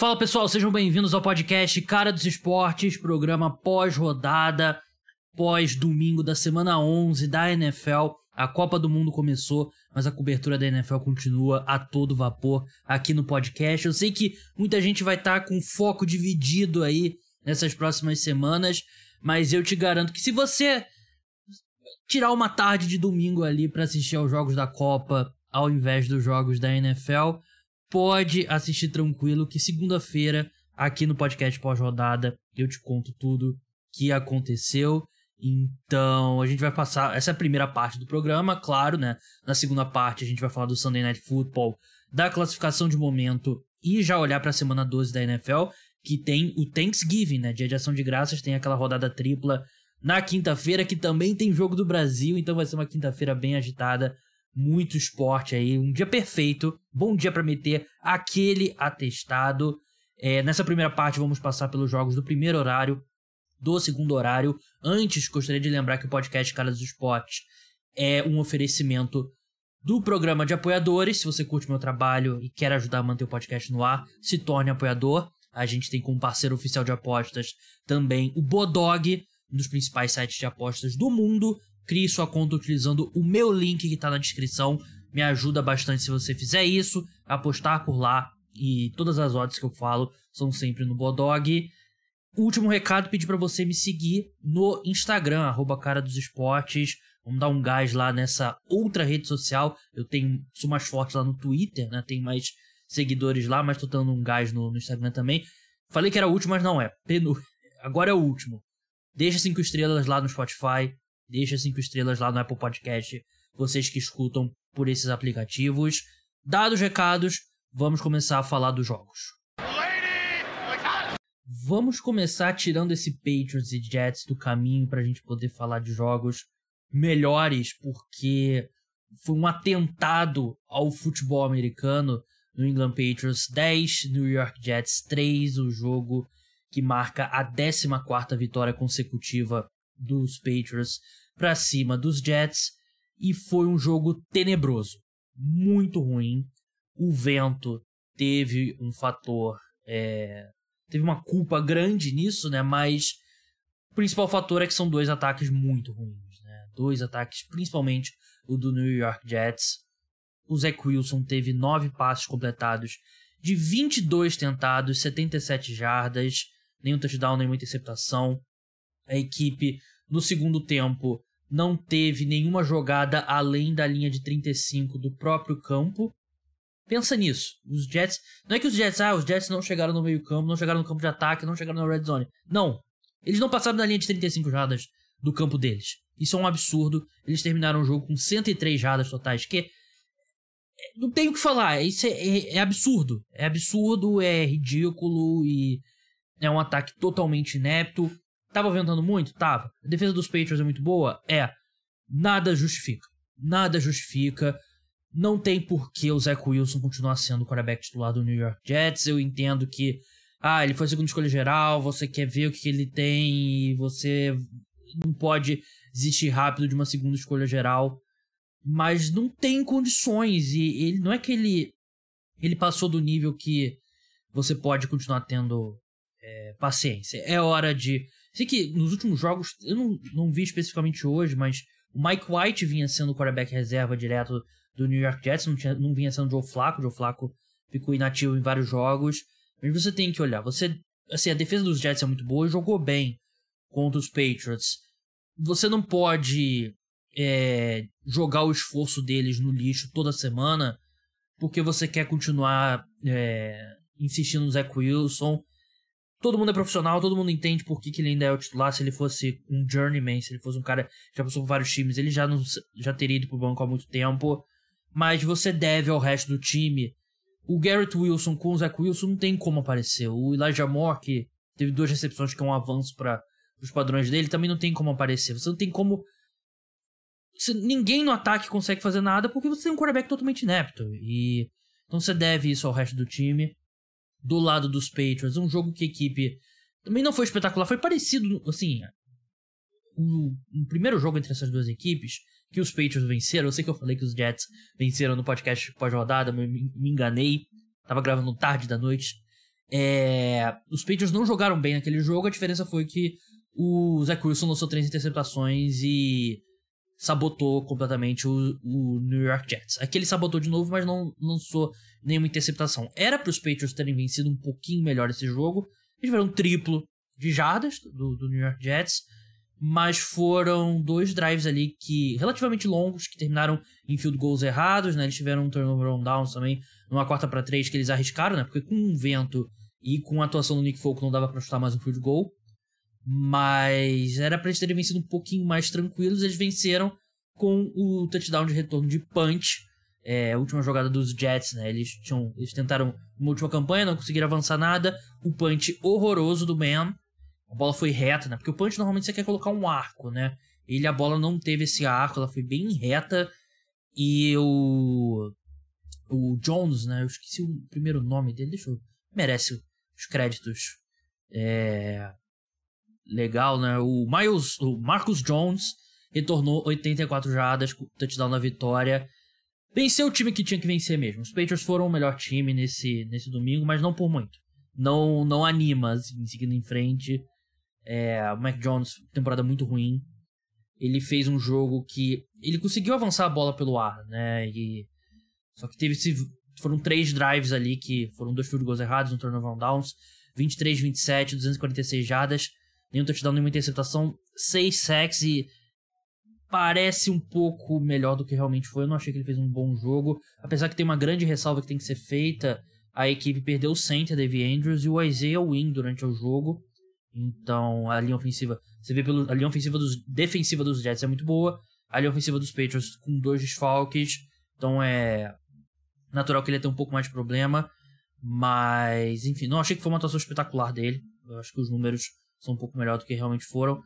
Fala pessoal, sejam bem-vindos ao podcast Cara dos Esportes, programa pós-rodada, pós-domingo da semana 11 da NFL. A Copa do Mundo começou, mas a cobertura da NFL continua a todo vapor aqui no podcast. Eu sei que muita gente vai estar com foco dividido aí nessas próximas semanas, mas eu te garanto que se você tirar uma tarde de domingo ali para assistir aos jogos da Copa ao invés dos jogos da NFL, pode assistir tranquilo que segunda-feira, aqui no podcast pós-rodada, eu te conto tudo que aconteceu. Então, a gente vai passar... Essa é a primeira parte do programa, claro, né? Na segunda parte, a gente vai falar do Sunday Night Football, da classificação de momento e já olhar para a semana 12 da NFL, que tem o Thanksgiving, né? Dia de Ação de Graças, tem aquela rodada tripla na quinta-feira, que também tem jogo do Brasil, então vai ser uma quinta-feira bem agitada. Muito esporte aí, um dia perfeito, bom dia para meter aquele atestado. Nessa primeira parte vamos passar pelos jogos do primeiro horário, do segundo horário. Antes, gostaria de lembrar que o podcast Cara dos Esportes é um oferecimento do programa de apoiadores. Se você curte meu trabalho e quer ajudar a manter o podcast no ar, se torne apoiador. A gente tem como parceiro oficial de apostas também o Bodog, um dos principais sites de apostas do mundo. Crie sua conta utilizando o meu link que está na descrição. Me ajuda bastante se você fizer isso, apostar por lá. E todas as odds que eu falo são sempre no Bodog. Último recado, pedir para você me seguir no Instagram, @Cara dos Esportes. Vamos dar um gás lá nessa outra rede social. Sou mais forte lá no Twitter, né? Tenho mais seguidores lá, mas tô dando um gás no Instagram também. Falei que era o último, mas não é. Agora é o último. Deixa 5 estrelas lá no Spotify. Deixa 5 estrelas lá no Apple Podcast, vocês que escutam por esses aplicativos. Dados os recados, vamos começar a falar dos jogos. Vamos começar tirando esse Patriots e Jets do caminho para a gente poder falar de jogos melhores, porque foi um atentado ao futebol americano. New England Patriots 10, New York Jets 3, o jogo que marca a 14ª vitória consecutiva dos Patriots para cima dos Jets, e foi um jogo tenebroso, muito ruim. O vento teve um fator, teve uma culpa grande nisso, né? Mas o principal fator é que são dois ataques muito ruins, né? Dois ataques, principalmente o do New York Jets. O Zach Wilson teve 9 passes completados de 22 tentados, 77 jardas, nenhum touchdown, nenhuma interceptação. A equipe, no segundo tempo, não teve nenhuma jogada além da linha de 35 do próprio campo. Pensa nisso. Os Jets... Não é que os Jets não chegaram no meio campo, não chegaram no campo de ataque, não chegaram na red zone. Não. Eles não passaram da linha de 35 jardas do campo deles. Isso é um absurdo. Eles terminaram o jogo com 103 jardas totais, que não tem o que falar. Isso é absurdo. É absurdo, é ridículo e é um ataque totalmente inepto. Tava ventando muito? Tava. A defesa dos Patriots é muito boa? É. Nada justifica. Nada justifica. Não tem por que o Zach Wilson continuar sendo o quarterback titular do New York Jets. Eu entendo que ele foi a segunda escolha geral, você quer ver o que ele tem e você não pode desistir rápido de uma segunda escolha geral. Mas não tem condições. E ele não é que ele passou do nível que você pode continuar tendo paciência. É hora de... Sei que nos últimos jogos, eu não vi especificamente hoje, mas o Mike White vinha sendo o quarterback reserva direto do New York Jets, não vinha sendo o Joe Flacco. O Joe Flacco ficou inativo em vários jogos. Mas você tem que olhar, a defesa dos Jets é muito boa, jogou bem contra os Patriots. Você não pode jogar o esforço deles no lixo toda semana, porque você quer continuar insistindo no Zach Wilson. Todo mundo é profissional, todo mundo entende por que ele ainda é o titular. Se ele fosse um journeyman, se ele fosse um cara que já passou por vários times, ele já teria ido pro banco há muito tempo. Mas você deve ao resto do time. O Garrett Wilson com o Zach Wilson não tem como aparecer. O Elijah Moore, que teve 2 recepções, que é um avanço para os padrões dele, também não tem como aparecer. Você não tem como... Ninguém no ataque consegue fazer nada porque você tem um quarterback totalmente inepto. Então você deve isso ao resto do time. Do lado dos Patriots, um jogo que a equipe também não foi espetacular, foi parecido, assim, o primeiro jogo entre essas duas equipes, que os Patriots venceram. Eu sei que eu falei que os Jets venceram no podcast pós-rodada, mas me enganei, tava gravando tarde da noite. Os Patriots não jogaram bem naquele jogo, a diferença foi que o Zach Wilson lançou 3 interceptações e sabotou completamente o New York Jets. Aqui ele sabotou de novo, mas não lançou nenhuma interceptação. Era para os Patriots terem vencido um pouquinho melhor esse jogo. Eles tiveram um triplo de jardas do New York Jets, mas foram 2 drives ali que relativamente longos, que terminaram em field goals errados, né? Eles tiveram um turnover on downs também, numa 4-3 que eles arriscaram, né? Porque com um vento e com a atuação do Nick Folk não dava para chutar mais um field goal. Mas era para eles terem vencido um pouquinho mais tranquilos. Eles venceram com o touchdown de retorno de punch, a última jogada dos Jets, né? Eles tentaram uma última campanha, não conseguiram avançar nada. O punch horroroso do Bam. A bola foi reta, né? Porque o punch normalmente você quer colocar um arco, né? A bola não teve esse arco, ela foi bem reta. E o Jones, né? Eu esqueci o primeiro nome dele, merece os créditos. Legal, né? O Marcus Jones retornou 84 jardas, touchdown da vitória. Venceu o time que tinha que vencer mesmo. Os Patriots foram o melhor time nesse domingo, mas não por muito. Não anima, assim, seguindo em frente. O Mac Jones, temporada muito ruim. Ele fez um jogo que ele conseguiu avançar a bola pelo ar, né? Só que foram 3 drives ali que foram 2 field goals errados, um turnover on downs, 23-27, 246 jardas, nenhum touchdown, nenhuma interceptação, 6 sacks e parece um pouco melhor do que realmente foi. Eu não achei que ele fez um bom jogo, apesar que tem uma grande ressalva que tem que ser feita. A equipe perdeu o center, Davey Andrews, e o Isaiah Wynn durante o jogo. Então, a linha ofensiva... Você vê a linha ofensiva defensiva dos Jets é muito boa. A linha ofensiva dos Patriots com 2 desfalques. Então, é natural que ele ia ter um pouco mais de problema. Mas, enfim, não achei que foi uma atuação espetacular dele. Eu acho que os números são um pouco melhor do que realmente foram.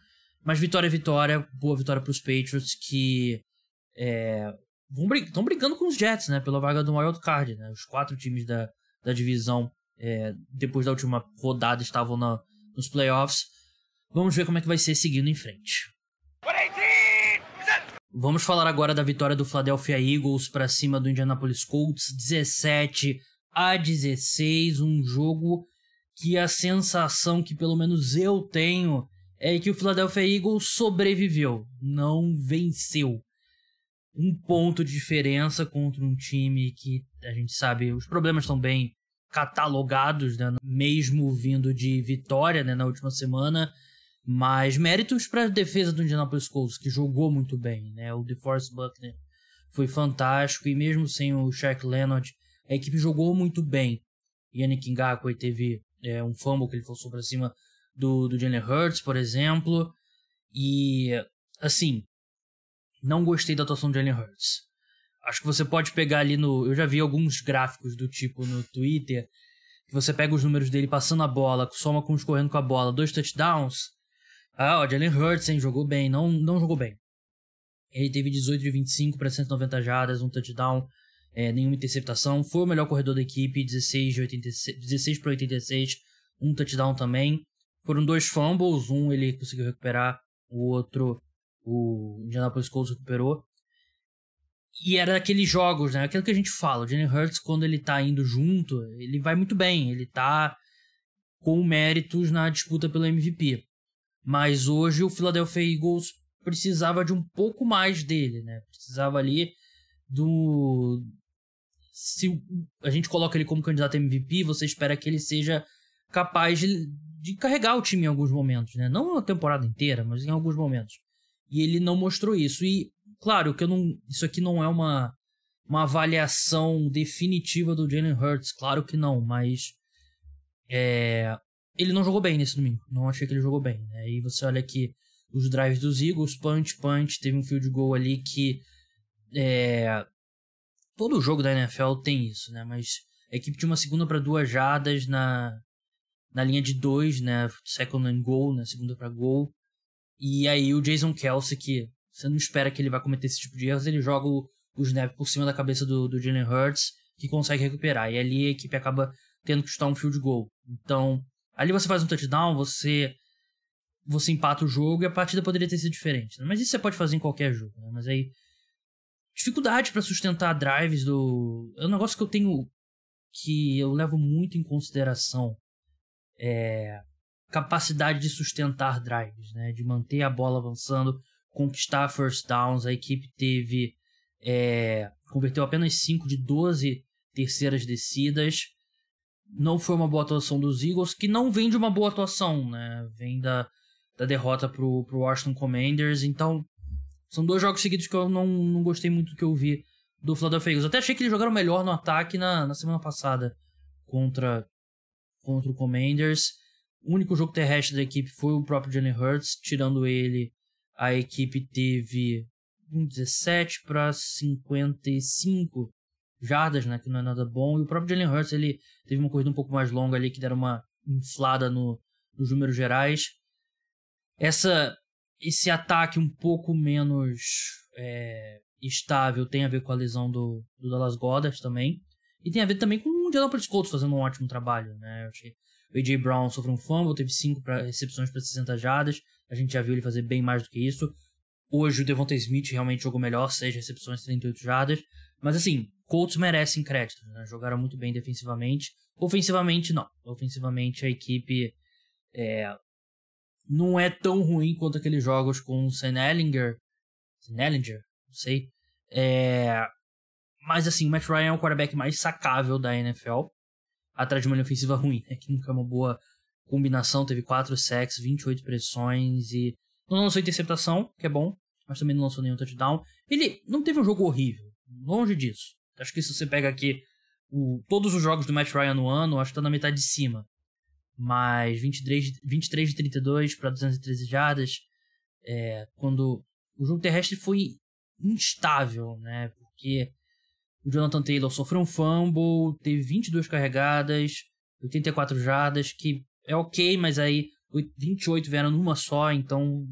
Mas vitória é vitória. Boa vitória para os Patriots, que estão brigando com os Jets, né? Pela vaga do wild card, né? Os 4 times da divisão, depois da última rodada, estavam nos playoffs. Vamos ver como é que vai ser seguindo em frente. Vamos falar agora da vitória do Philadelphia Eagles para cima do Indianapolis Colts, 17-16, um jogo que a sensação que pelo menos eu tenho é que o Philadelphia Eagles sobreviveu, não venceu. Um ponto de diferença contra um time que a gente sabe, os problemas estão bem catalogados, né? Mesmo vindo de vitória, né, na última semana. Mas méritos para a defesa do Indianapolis Colts, que jogou muito bem, né? O DeForest Buckner foi fantástico, e mesmo sem o Shaq Leonard, a equipe jogou muito bem. Yannick Ngakoue teve um fumble que ele forçou para cima do Jalen Hurts, por exemplo. E, assim, não gostei da atuação do Jalen Hurts. Acho que você pode pegar ali eu já vi alguns gráficos do tipo no Twitter, que você pega os números dele passando a bola, soma com os correndo com a bola, 2 touchdowns. O Jalen Hurts, jogou bem. Não jogou bem. Ele teve 18 de 25 para 190 jardas, um touchdown, nenhuma interceptação. Foi o melhor corredor da equipe, 16 para 86, um touchdown também. Foram 2 fumbles, um ele conseguiu recuperar, o outro o Indianapolis Colts recuperou. E era aqueles jogos, né? Aquilo que a gente fala, o Jalen Hurts, quando ele tá indo junto, ele vai muito bem, ele tá com méritos na disputa pelo MVP. Mas hoje o Philadelphia Eagles precisava de um pouco mais dele, né? Precisava ali se a gente coloca ele como candidato a MVP, você espera que ele seja capaz de carregar o time em alguns momentos, né? Não a temporada inteira, mas em alguns momentos. E ele não mostrou isso. E, claro, isso aqui não é uma avaliação definitiva do Jalen Hurts, claro que não, mas ele não jogou bem nesse domingo. Não achei que ele jogou bem, né? E você olha aqui os drives dos Eagles, punch, teve um field goal ali que todo jogo da NFL tem isso, né? Mas a equipe tinha uma segunda para 2 jardas na linha de 2, né? Second and goal, né? Segunda para gol. E aí o Jason Kelce, que você não espera que ele vai cometer esse tipo de erros, ele joga o snap por cima da cabeça do Jalen Hurts, que consegue recuperar. E ali a equipe acaba tendo que chutar um field goal. Então, ali você faz um touchdown, você empata o jogo e a partida poderia ter sido diferente, né? Mas isso você pode fazer em qualquer jogo, né? Mas aí, dificuldade para sustentar drives é um negócio que eu levo muito em consideração capacidade de sustentar drives, né? De manter a bola avançando, conquistar first downs. A equipe converteu apenas 5 de 12 terceiras descidas. Não foi uma boa atuação dos Eagles, que não vem de uma boa atuação, né? Vem da derrota pro Washington Commanders. Então, são 2 jogos seguidos que eu não gostei muito do que eu vi do Philadelphia Eagles. Eu até achei que eles jogaram melhor no ataque na semana passada contra o Commanders. O único jogo terrestre da equipe foi o próprio Jalen Hurts. Tirando ele, a equipe teve 17 para 55 jardas, né, que não é nada bom. E o próprio Jalen Hurts, ele teve uma corrida um pouco mais longa ali, que deram uma inflada nos números gerais. Esse ataque um pouco menos estável tem a ver com a lesão do Dallas Goedert também. E tem a ver também com o Indianapolis Colts fazendo um ótimo trabalho, né? Eu achei o A.J. Brown sofreu um fumble, teve 5 recepções para 60 jardas. A gente já viu ele fazer bem mais do que isso. Hoje o Devonta Smith realmente jogou melhor, 6 recepções, 38 jardas. Mas assim, Colts merecem crédito, né? Jogaram muito bem defensivamente. Ofensivamente, não. Ofensivamente a equipe não é tão ruim quanto aqueles jogos com o Sam Ehlinger, não sei. Mas assim, o Matt Ryan é o quarterback mais sacável da NFL, atrás de uma linha ofensiva ruim, né? Que nunca é uma boa combinação. Teve 4 sacks, 28 pressões e não lançou interceptação, que é bom, mas também não lançou nenhum touchdown. Ele não teve um jogo horrível, longe disso. Acho que se você pega aqui todos os jogos do Matt Ryan no ano, acho que tá na metade de cima. Mas 23 de 32 para 213 jardas, quando o jogo terrestre foi instável, né? Porque o Jonathan Taylor sofreu um fumble, teve 22 carregadas, 84 jardas, que é ok, mas aí 28 vieram numa só, então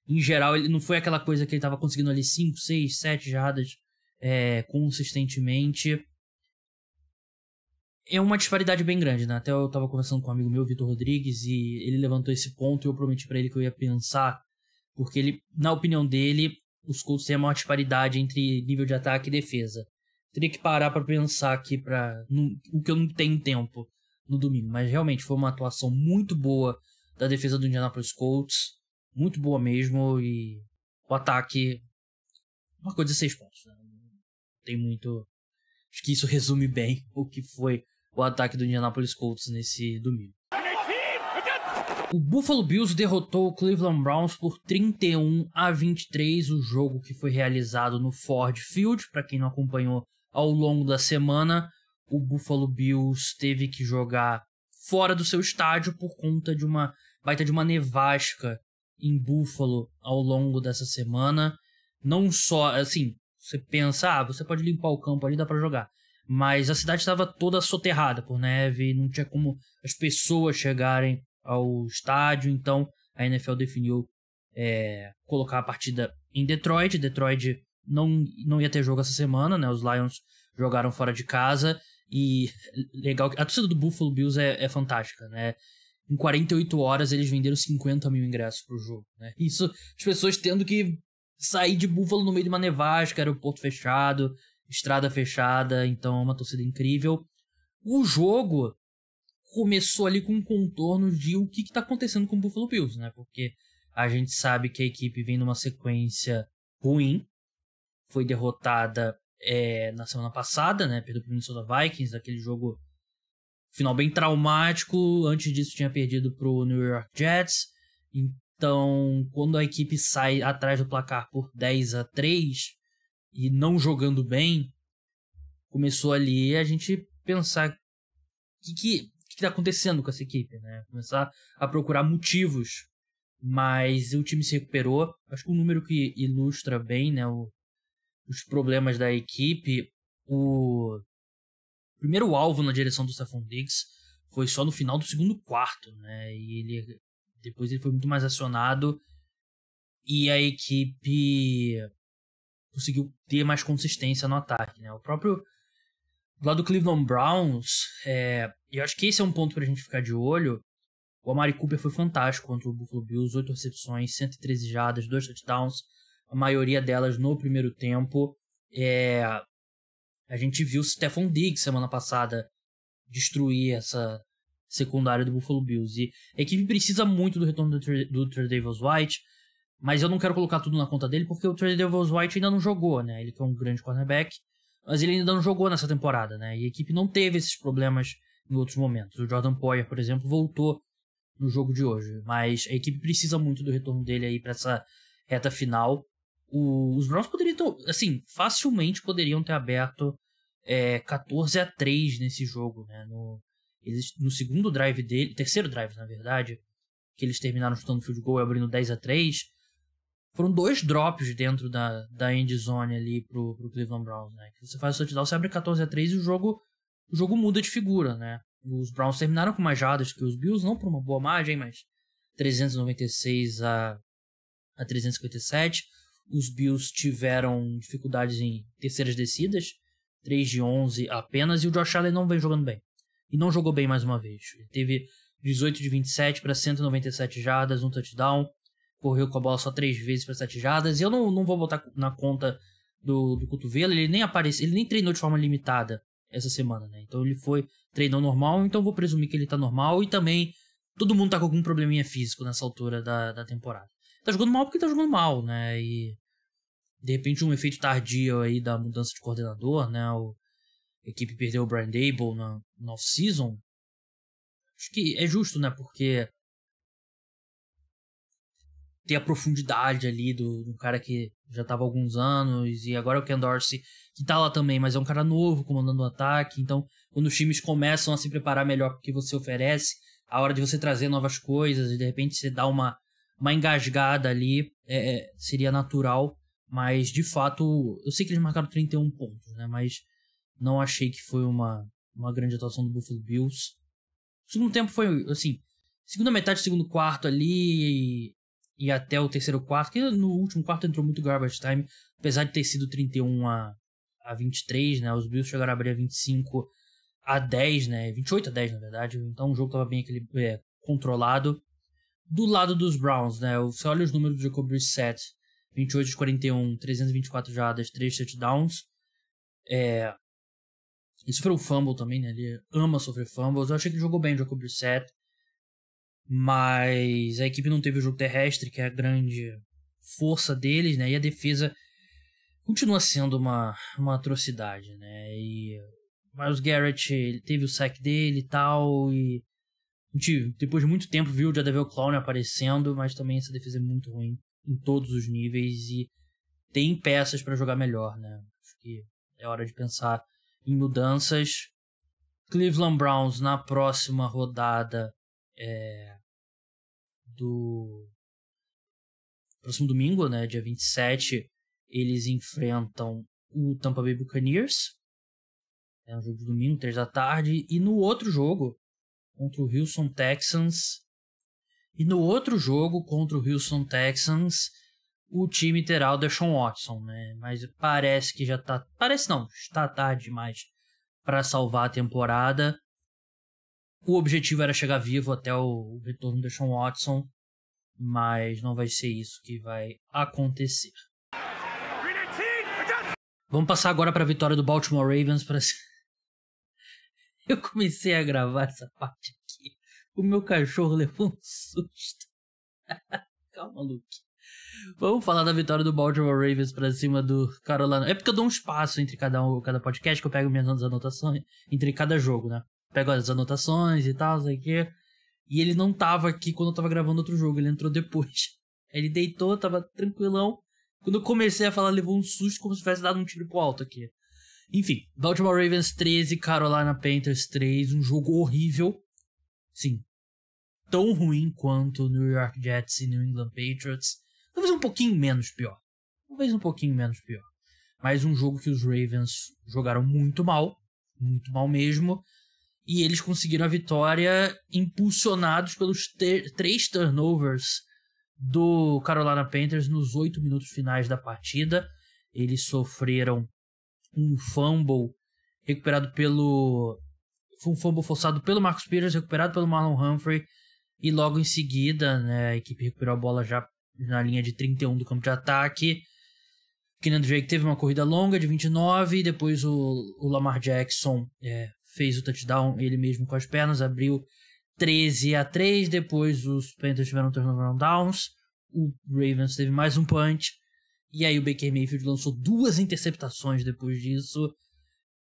em geral ele não foi aquela coisa que ele estava conseguindo ali 5, 6, 7 jardas consistentemente. É uma disparidade bem grande, né? Até eu estava conversando com um amigo meu, Vitor Rodrigues, e ele levantou esse ponto e eu prometi para ele que eu ia pensar, porque ele, na opinião dele, os Colts têm a maior disparidade entre nível de ataque e defesa. Teria que parar para pensar aqui o que eu não tenho tempo no domingo, mas realmente foi uma atuação muito boa da defesa do Indianapolis Colts, muito boa mesmo, e o ataque, uma coisa de 6 pontos, né? Tem muito, acho que isso resume bem o que foi o ataque do Indianapolis Colts nesse domingo. O Buffalo Bills derrotou o Cleveland Browns por 31-23, o jogo que foi realizado no Ford Field. Para quem não acompanhou ao longo da semana, o Buffalo Bills teve que jogar fora do seu estádio por conta de uma baita de uma nevasca em Buffalo ao longo dessa semana. Não só, assim, você pensa, você pode limpar o campo ali, dá para jogar. Mas a cidade estava toda soterrada por neve, não tinha como as pessoas chegarem ao estádio, então a NFL definiu colocar a partida em Detroit. Detroit não ia ter jogo essa semana, né? Os Lions jogaram fora de casa e legal, a torcida do Buffalo Bills é fantástica, né? Em 48 horas eles venderam 50 mil ingressos pro jogo, né? Isso, as pessoas tendo que sair de Buffalo no meio de uma nevasca, aeroporto fechado, estrada fechada, então é uma torcida incrível. O jogo começou ali com um contorno de o que está acontecendo com o Buffalo Bills, né? Porque a gente sabe que a equipe vem numa sequência ruim, foi derrotada na semana passada, né? Perdeu para o Minnesota Vikings, aquele jogo final bem traumático. Antes disso tinha perdido para o New York Jets. Então, quando a equipe sai atrás do placar por 10-3 e não jogando bem, começou ali a gente pensar o que está acontecendo com essa equipe, né? Começar a procurar motivos, mas o time se recuperou. Acho que um número que ilustra bem, né, os problemas da equipe. O primeiro alvo na direção do Stephon Diggs foi só no final do segundo quarto, né? E depois ele foi muito mais acionado e a equipe conseguiu ter mais consistência no ataque, né? O próprio do lado do Cleveland Browns, eu acho que esse é um ponto pra gente ficar de olho. O Amari Cooper foi fantástico contra o Buffalo Bills, 8 recepções, 113 jardas, 2 touchdowns, a maioria delas no primeiro tempo. A gente viu o Stephon Diggs semana passada destruir secundária do Buffalo Bills. E a equipe precisa muito do retorno do Tre'Davious White, mas eu não quero colocar tudo na conta dele, porque o Tre'Davious White ainda não jogou, né? Ele que é um grande cornerback, mas ele ainda não jogou nessa temporada, né? E a equipe não teve esses problemas em outros momentos. O Jordan Poyer, por exemplo, voltou no jogo de hoje, mas a equipe precisa muito do retorno dele aí para essa reta final. Os Browns poderiam, assim, facilmente poderiam ter aberto 14-3 nesse jogo, né? No segundo drive dele, terceiro drive, na verdade, que eles terminaram chutando field goal e abrindo 10-3, foram 2 drops dentro da end zone ali pro Cleveland Browns, né? Que você faz o touchdown, você abre 14-3 e o jogo muda de figura, né? Os Browns terminaram com mais jardas que os Bills, não por uma boa margem, mas 396 a 357. Os Bills tiveram dificuldades em terceiras descidas, 3 de 11 apenas, e o Josh Allen não vem jogando bem. E não jogou bem mais uma vez. Ele teve 18 de 27 para 197 jardas, um touchdown, correu com a bola só 3 vezes para 7 jardas, e eu não vou botar na conta do cotovelo, ele nem treinou de forma limitada essa semana, né? Então ele treinou normal, então vou presumir que ele tá normal, e também todo mundo tá com algum probleminha físico nessa altura da temporada. Tá jogando mal porque tá jogando mal, né? E de repente um efeito tardio aí da mudança de coordenador, né? A equipe perdeu o Brian Daboll na off-season. Acho que é justo, né? Porque tem a profundidade ali do cara que já tava há alguns anos, e agora é o Ken Dorsey, que tá lá também, mas é um cara novo comandando o ataque. Então, quando os times começam a se preparar melhor porque você oferece, a hora de você trazer novas coisas e de repente você dá uma engasgada ali, seria natural. Mas de fato, eu sei que eles marcaram 31 pontos, né? Mas não achei que foi uma grande atuação do Buffalo Bills. O segundo tempo foi, assim, segunda metade do segundo quarto ali e até o terceiro quarto, que no último quarto entrou muito garbage time, apesar de ter sido 31-23, né? Os Bills chegaram a abrir a 25-10, né? 28-10, na verdade. Então o jogo estava bem controlado. Do lado dos Browns, né? Você olha os números do Jacob Brissett, 28 de 41, 324 jardas, 3 touchdowns. Ele sofreu um fumble também, né? Ele ama sofrer fumbles. Eu achei que ele jogou bem o Jacob Brissett, mas a equipe não teve o jogo terrestre, que é a grande força deles, né? E a defesa continua sendo uma atrocidade, né? E Myles Garrett, ele teve o sack dele e tal, e a gente, depois de muito tempo, viu o Jadeveon Clowney aparecendo, mas também essa defesa é muito ruim em todos os níveis e tem peças para jogar melhor, né? Acho que é hora de pensar em mudanças. Cleveland Browns na próxima rodada do próximo domingo, né, dia 27, eles enfrentam o Tampa Bay Buccaneers. É um jogo de domingo, 3 da tarde, e no outro jogo contra o Houston Texans. E no outro jogo contra o Houston Texans, o time terá o Deshaun Watson, né? Mas parece que já tá... Parece não, está tarde demais para salvar a temporada. O objetivo era chegar vivo até o retorno do Deshaun Watson, mas não vai ser isso que vai acontecer. Vamos passar agora para a vitória do Baltimore Ravens. Eu comecei a gravar essa parte aqui. O meu cachorro levou um susto. Calma, Luke. Vamos falar da vitória do Baltimore Ravens pra cima do Carolina. É porque eu dou um espaço entre cada podcast, que eu pego minhas anotações entre cada jogo, né? Pego as anotações e tal, sei o quê. E ele não tava aqui quando eu tava gravando outro jogo, ele entrou depois. Ele deitou, tava tranquilão. Quando eu comecei a falar, levou um susto como se tivesse dado um tiro pro alto aqui. Enfim, Baltimore Ravens 13, Carolina Panthers 3, um jogo horrível. Sim, tão ruim quanto New York Jets e New England Patriots. Talvez um pouquinho menos pior. Mas um jogo que os Ravens jogaram muito mal mesmo. E eles conseguiram a vitória impulsionados pelos 3 turnovers do Carolina Panthers nos 8 minutos finais da partida. Eles sofreram um fumble recuperado foi um fumble forçado pelo Marcus Peters, recuperado pelo Marlon Humphrey, e logo em seguida, né, a equipe recuperou a bola já na linha de 31 do campo de ataque. Kenyan Drake teve uma corrida longa de 29, e depois o Lamar Jackson fez o touchdown ele mesmo com as pernas, abriu 13-3, depois os Panthers tiveram um turnover on downs, o Ravens teve mais um punch, e aí o Baker Mayfield lançou 2 interceptações depois disso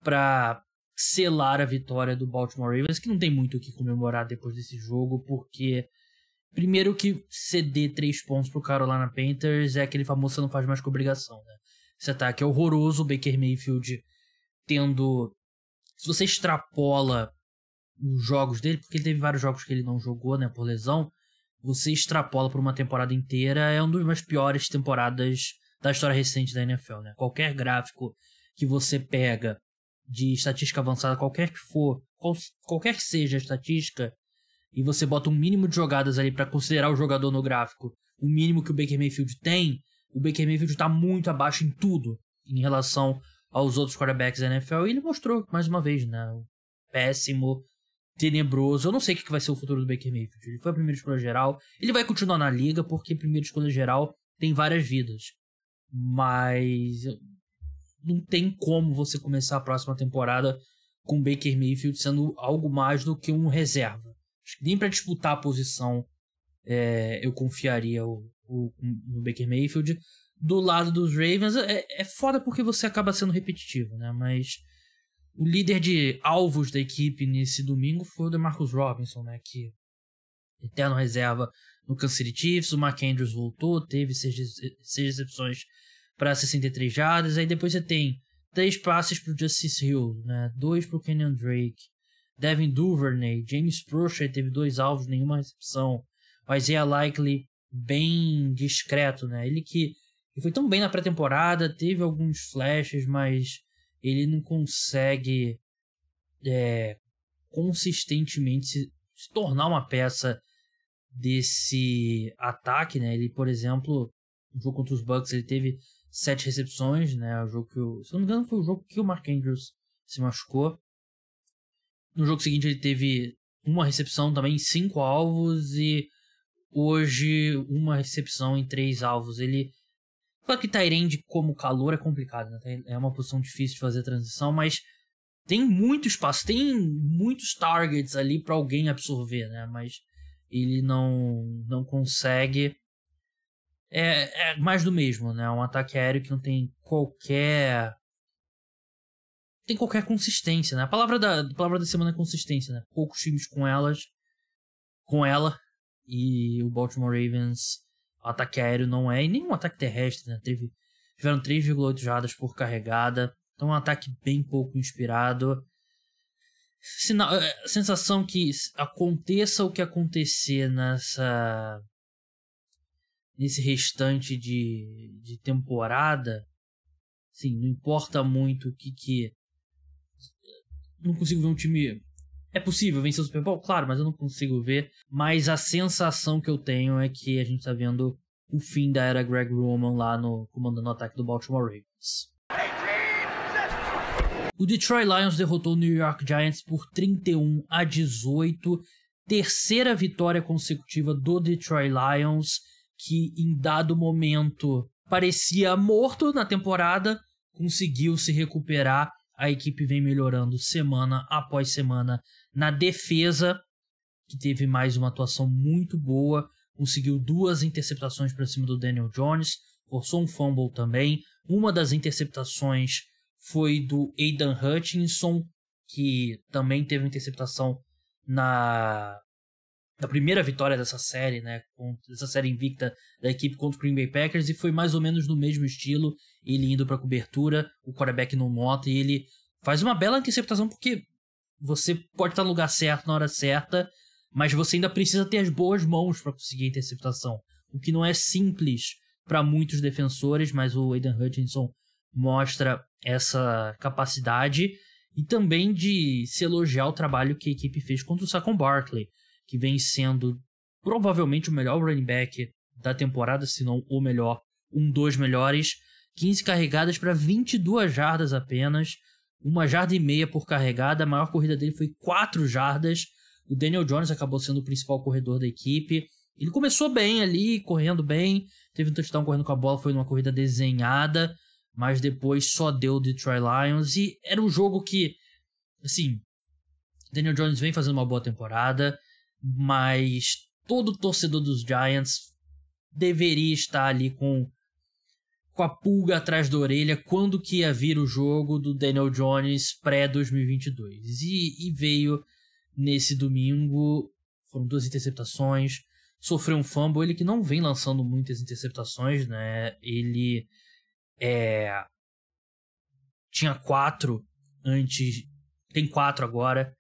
para selar a vitória do Baltimore Ravens, que não tem muito o que comemorar depois desse jogo, porque primeiro que ceder 3 pontos pro Carolina Panthers é aquele famoso você não faz mais com obrigação, né? Esse ataque é horroroso, o Baker Mayfield tendo... Se você extrapola os jogos dele, porque ele teve vários jogos que ele não jogou, né, por lesão, você extrapola por uma temporada inteira, é uma das piores temporadas da história recente da NFL, né? Qualquer gráfico que você pega de estatística avançada, qualquer que for, qualquer que seja a estatística, e você bota um mínimo de jogadas ali para considerar o jogador no gráfico, o mínimo que o Baker Mayfield tem, o Baker Mayfield está muito abaixo em tudo em relação aos outros quarterbacks da NFL, e ele mostrou mais uma vez, né? Péssimo, tenebroso. Eu não sei o que vai ser o futuro do Baker Mayfield. Ele foi a primeira escolha geral, ele vai continuar na liga porque primeira escolha geral tem várias vidas, mas não tem como você começar a próxima temporada com o Baker Mayfield sendo algo mais do que um reserva. Acho que nem para disputar a posição eu confiaria no Baker Mayfield. Do lado dos Ravens é foda porque você acaba sendo repetitivo, né? Mas o líder de alvos da equipe nesse domingo foi o DeMarcus Robinson, né? Que eterno reserva no Kansas City Chiefs. O Mark Andrews voltou, teve 6 recepções para 63 jardas. Aí depois você tem 3 passes para o Justice Hill, né? 2 para o Kenyon Drake, Devin Duvernay, James Prochet teve 2 alvos, nenhuma recepção. O Isaiah Likely bem discreto, né? Ele foi tão bem na pré-temporada, teve alguns flashes, mas ele não consegue consistentemente se tornar uma peça desse ataque, né? Ele, por exemplo, no jogo contra os Bucks, ele teve 7 recepções, né? O jogo se não me engano, foi o jogo que o Mark Andrews se machucou. No jogo seguinte, ele teve uma recepção também em 5 alvos e hoje uma recepção em 3 alvos. Claro que tight end como calor é complicado, né? É uma posição difícil de fazer transição, mas tem muito espaço, tem muitos targets ali para alguém absorver, né? Mas ele não consegue. É mais do mesmo, né? Um ataque aéreo que não tem qualquer consistência, né? A palavra da semana é consistência, né? Poucos times com ela, e o Baltimore Ravens, o ataque aéreo não é, e nem um ataque terrestre, né? Tiveram 3,8 jardas por carregada, então um ataque bem pouco inspirado. Sensação que aconteça o que acontecer nesse restante de temporada, assim, não importa muito o que não consigo ver um time... É possível vencer o Super Bowl? Claro, mas eu não consigo ver. Mas a sensação que eu tenho é que a gente tá vendo o fim da era Greg Roman lá comandando o ataque do Baltimore Ravens. O Detroit Lions derrotou o New York Giants por 31-18. Terceira vitória consecutiva do Detroit Lions, que em dado momento parecia morto na temporada, conseguiu se recuperar. A equipe vem melhorando semana após semana na defesa, que teve mais uma atuação muito boa, conseguiu 2 interceptações para cima do Daniel Jones, forçou um fumble também. Uma das interceptações foi do Aidan Hutchinson, que também teve uma interceptação na primeira vitória dessa série, né, dessa série invicta da equipe contra o Green Bay Packers, e foi mais ou menos no mesmo estilo, ele indo para cobertura, o quarterback não nota, e ele faz uma bela interceptação, porque você pode estar no lugar certo na hora certa, mas você ainda precisa ter as boas mãos para conseguir a interceptação, o que não é simples para muitos defensores, mas o Aidan Hutchinson mostra essa capacidade, e também de se elogiar o trabalho que a equipe fez contra o Saquon Barkley, que vem sendo provavelmente o melhor running back da temporada, se não o melhor, um dos melhores. 15 carregadas para 22 jardas apenas, 1,5 jarda por carregada. A maior corrida dele foi 4 jardas. O Daniel Jones acabou sendo o principal corredor da equipe. Ele começou bem ali, correndo bem, teve um touchdown correndo com a bola, foi numa corrida desenhada, mas depois só deu o Detroit Lions, e era um jogo que, assim, Daniel Jones vem fazendo uma boa temporada, mas todo torcedor dos Giants deveria estar ali com a pulga atrás da orelha quando que ia vir o jogo do Daniel Jones pré-2022. E veio nesse domingo, foram 2 interceptações, sofreu um fumble, ele que não vem lançando muitas interceptações, né? Ele tinha 4 antes, tem 4 agora,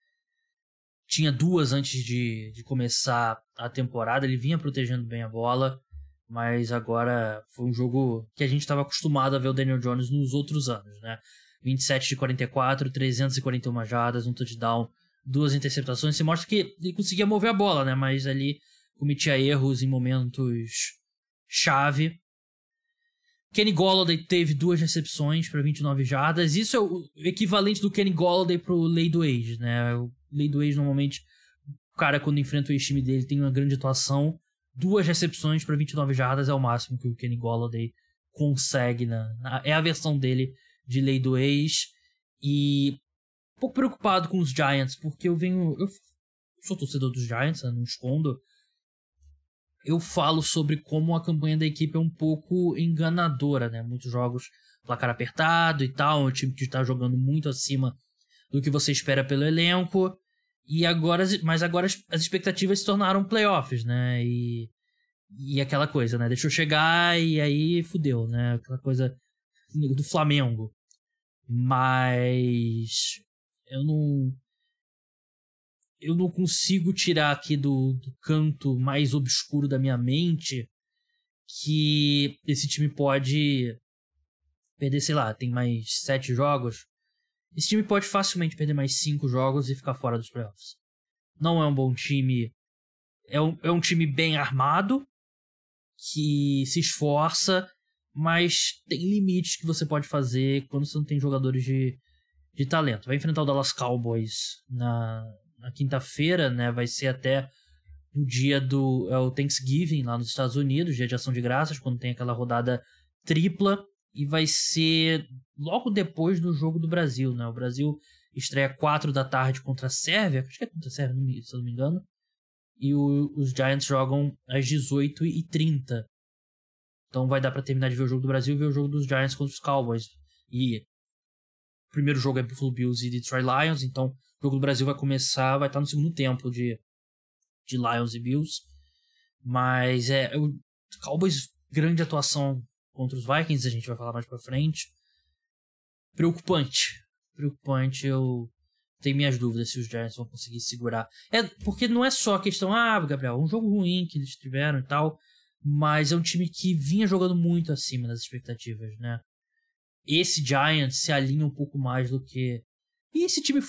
tinha 2 antes de começar a temporada, ele vinha protegendo bem a bola, mas agora foi um jogo que a gente estava acostumado a ver o Daniel Jones nos outros anos, né? 27 de 44, 341 jardas, um touchdown, 2 interceptações. Você mostra que ele conseguia mover a bola, né? Mas ali cometia erros em momentos chave. Kenny Golladay teve 2 recepções para 29 jardas. Isso é o equivalente do Kenny Golladay pro Lado Age, né? O Lado Age, normalmente, o cara, quando enfrenta o ex-time dele, tem uma grande atuação. 2 recepções para 29 jardas é o máximo que o Kenny Golladay consegue. É a versão dele de Lado Age. E um pouco preocupado com os Giants, porque eu sou torcedor dos Giants, eu não escondo. Eu falo sobre como a campanha da equipe é um pouco enganadora, né? Muitos jogos, placar apertado e tal, um time que está jogando muito acima do que você espera pelo elenco. Mas agora as expectativas se tornaram playoffs, né? E aquela coisa, né? Deixou chegar e aí fudeu, né? Aquela coisa do Flamengo. Mas eu não consigo tirar aqui do canto mais obscuro da minha mente que esse time pode perder, sei lá, tem mais 7 jogos. Esse time pode facilmente perder mais 5 jogos e ficar fora dos playoffs. Não é um bom time. É um time bem armado, que se esforça, mas tem limites que você pode fazer quando você não tem jogadores de talento. Vai enfrentar o Dallas Cowboys na quinta-feira, né? Vai ser até o dia do Thanksgiving lá nos Estados Unidos, dia de ação de graças, quando tem aquela rodada tripla. E vai ser logo depois do jogo do Brasil, né? O Brasil estreia 4 da tarde contra a Sérvia. Acho que é contra a Sérvia, se eu não me engano. E os Giants jogam às 18h30. Então vai dar pra terminar de ver o jogo do Brasil e ver o jogo dos Giants contra os Cowboys. E o primeiro jogo é Buffalo Bills e Detroit Lions. Então o jogo do Brasil vai estar no segundo tempo de Lions e Bills. Mas o Cowboys, grande atuação contra os Vikings, a gente vai falar mais pra frente. Preocupante, eu tenho minhas dúvidas se os Giants vão conseguir segurar. Porque não é só a questão, Gabriel, um jogo ruim que eles tiveram e tal, mas é um time que vinha jogando muito acima das expectativas, né? Esse Giants se alinha um pouco mais do que... E esse time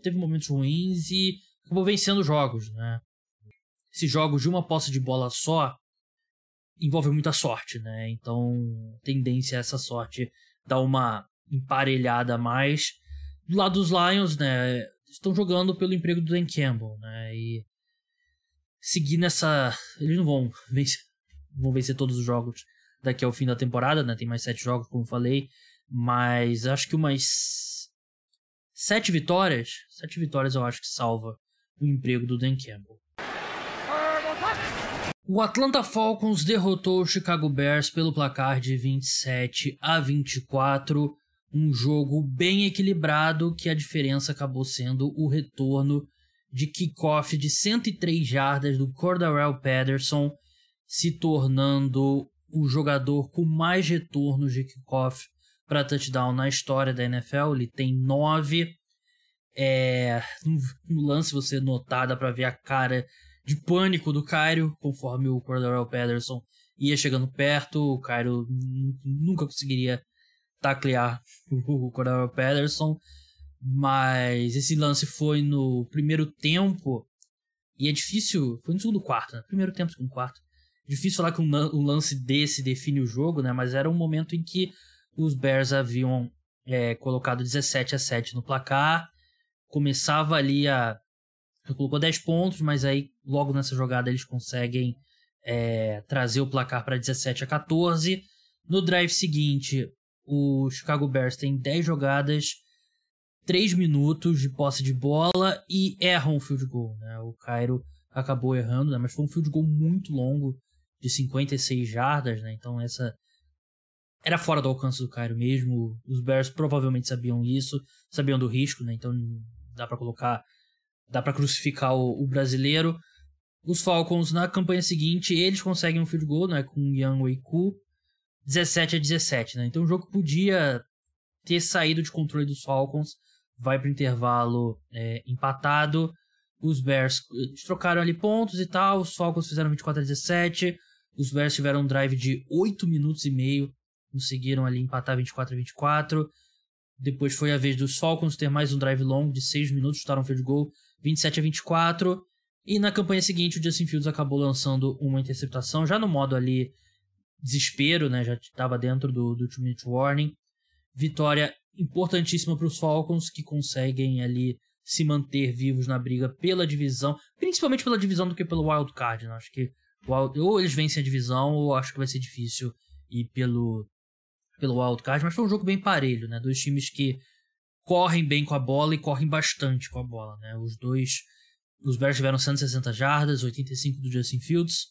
teve momentos ruins e acabou vencendo jogos, né? Esses jogos de uma posse de bola só envolve muita sorte, né? Então, tendência a essa sorte dar uma emparelhada a mais. Do lado dos Lions, né? Estão jogando pelo emprego do Dan Campbell, né? E seguir nessa... Eles não vão vencer todos os jogos daqui ao fim da temporada, né? Tem mais 7 jogos, como eu falei. Mas acho que umas 7 vitórias eu acho que salva o emprego do Dan Campbell. O Atlanta Falcons derrotou o Chicago Bears pelo placar de 27-24, um jogo bem equilibrado que a diferença acabou sendo o retorno de kickoff de 103 jardas do Cordarrelle Patterson, se tornando o jogador com mais retornos de kickoff para touchdown na história da NFL. Ele tem 9. No lance você notar, dá para ver a cara de pânico do Cairo, conforme o Cordarrelle Patterson ia chegando perto. O Cairo nunca conseguiria taclear o Cordarrelle Patterson, mas esse lance foi no primeiro tempo, e é difícil, foi no segundo quarto, né? Primeiro tempo, segundo quarto. Difícil falar que um lance desse define o jogo, né? Mas era um momento em que os Bears haviam colocado 17-7 no placar, começava ali colocou 10 pontos, mas aí logo nessa jogada eles conseguem trazer o placar para 17-14. No drive seguinte, o Chicago Bears tem 10 jogadas, 3 minutos de posse de bola e erram o field goal, né? O Cairo acabou errando, né? Mas foi um field goal muito longo, de 56 jardas, né? Então essa era fora do alcance do Cairo mesmo. Os Bears provavelmente sabiam isso, sabiam do risco, né? Então dá pra crucificar o brasileiro. Os Falcons, na campanha seguinte, eles conseguem um field goal, né? Com o Younghoe Koo, 17-17, né? Então o jogo podia ter saído de controle dos Falcons, vai pro intervalo empatado. Os Bears trocaram ali pontos e tal, os Falcons fizeram 24-17, os Bears tiveram um drive de 8 minutos e meio, conseguiram ali empatar 24-24. Depois foi a vez dos Falcons ter mais um drive longo de 6 minutos, chutaram um field goal 27-24. E na campanha seguinte o Justin Fields acabou lançando uma interceptação, já no modo ali desespero, né? Já estava dentro do 2-minute warning. Vitória importantíssima para os Falcons, que conseguem ali se manter vivos na briga pela divisão, principalmente pela divisão do que pelo wild card, né? Acho que ou eles vencem a divisão, ou acho que vai ser difícil ir pelo wild card, mas foi um jogo bem parelho, né? Dois times que correm bem com a bola e correm bastante com a bola, né? Os Bears tiveram 160 jardas, 85 do Justin Fields,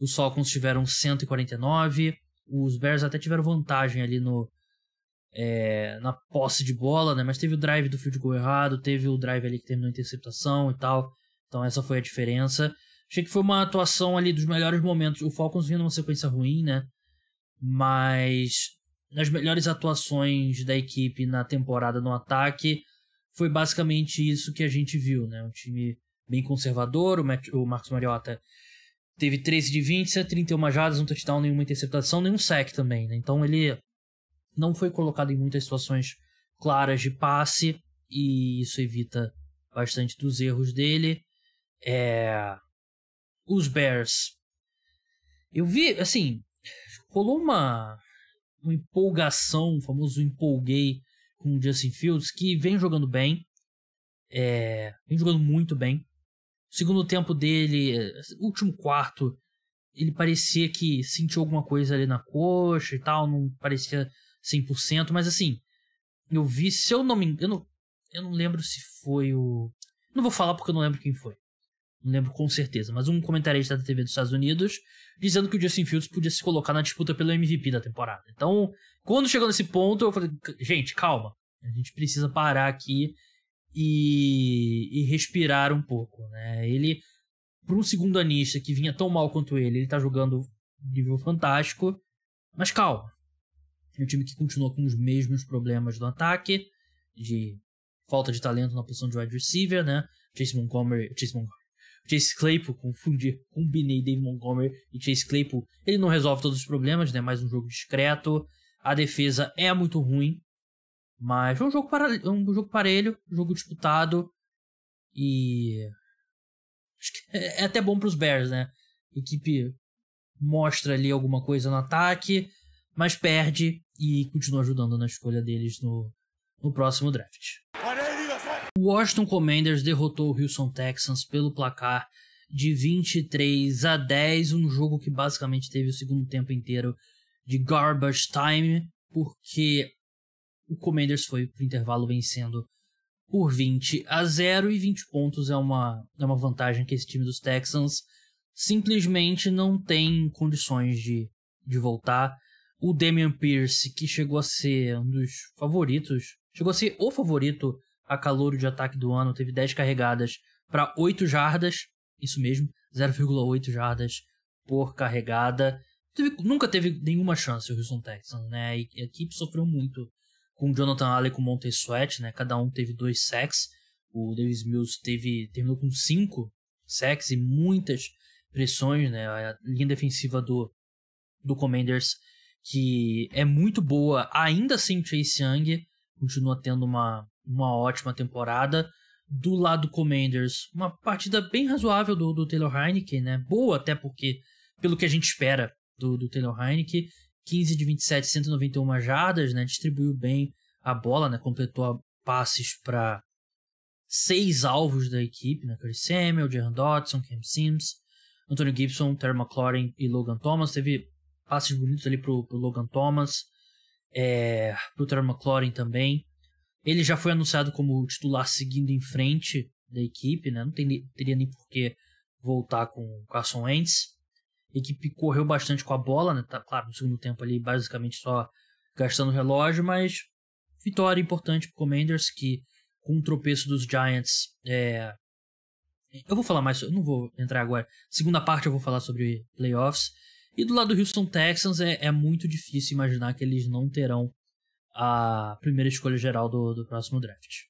os Falcons tiveram 149, os Bears até tiveram vantagem ali na posse de bola, né? Mas teve o drive do field goal errado, teve o drive ali que terminou a interceptação e tal, então essa foi a diferença. Achei que foi uma atuação ali dos melhores momentos. O Falcons vinha numa sequência ruim, né? Mas nas melhores atuações da equipe na temporada no ataque, foi basicamente isso que a gente viu, né? Um time bem conservador, o Marcus Mariota teve 13 de 20, 31 jardas, um touchdown, nenhuma interceptação, nenhum sack também, né? Então ele não foi colocado em muitas situações claras de passe, e isso evita bastante dos erros dele. Os Bears, eu vi, assim, rolou uma empolgação, o famoso empolguei com o Justin Fields, que vem jogando bem, vem jogando muito bem. O segundo tempo dele, último quarto, ele parecia que sentiu alguma coisa ali na coxa e tal, não parecia 100%, mas assim, eu vi, se eu não me engano, eu não lembro se foi o... Não vou falar porque eu não lembro quem foi. Não lembro com certeza, mas um comentarista da TV dos Estados Unidos dizendo que o Justin Fields podia se colocar na disputa pelo MVP da temporada. Então, quando chegou nesse ponto, eu falei, gente, calma, a gente precisa parar aqui e respirar um pouco, né? Ele, para um segundo anista que vinha tão mal quanto ele tá jogando nível fantástico, mas calma. É um time que continua com os mesmos problemas no ataque, de falta de talento na posição de wide receiver, né? Chase Claypool, combinei Dave Montgomery e Chase Claypool, ele não resolve todos os problemas, né? Mais um jogo discreto, a defesa é muito ruim, mas foi um jogo parelho, um jogo disputado, e acho que é até bom para os Bears, né? A equipe mostra ali alguma coisa no ataque, mas perde e continua ajudando na escolha deles no próximo draft. O Washington Commanders derrotou o Houston Texans pelo placar de 23-10, um jogo que basicamente teve o segundo tempo inteiro de garbage time, porque o Commanders foi pro intervalo vencendo por 20-0, e 20 pontos é uma vantagem que esse time dos Texans simplesmente não tem condições de voltar. O Dameon Pierce, que chegou a ser um dos favoritos, chegou a ser o favorito a calouro de ataque do ano, teve 10 carregadas para 8 jardas, isso mesmo, 0,8 jardas por carregada. Nunca teve nenhuma chance o Houston Texans, né? E a equipe sofreu muito com o Jonathan Allen e com o Montez Sweat, né? Cada um teve 2 sacks. O Davis Mills terminou com 5 sacks e muitas pressões, né? A linha defensiva do Commanders, que é muito boa, ainda sem o Chase Young, continua tendo uma ótima temporada. Do lado do Commanders, uma partida bem razoável do Taylor Heinicke, né? Boa até porque, pelo que a gente espera do Taylor Heinicke, 15 de 27, 191 jardas, né? Distribuiu bem a bola, né? Completou passes para 6 alvos da equipe, né? Curtis Samuel, Jahan Dotson, Cam Sims, Antonio Gibson, Terry McLaurin e Logan Thomas. Teve passes bonitos ali pro Logan Thomas, pro Terry McLaurin também. Ele já foi anunciado como titular seguindo em frente da equipe, né? Não teria nem por que voltar com o Carson Wentz. A equipe correu bastante com a bola, né? Tá, claro, no segundo tempo ali, basicamente só gastando o relógio, mas vitória importante pro Commanders, que com o tropeço dos Giants, eu vou falar mais, eu não vou entrar agora. Segunda parte eu vou falar sobre playoffs. E do lado do Houston Texans é muito difícil imaginar que eles não terão a primeira escolha geral do próximo draft.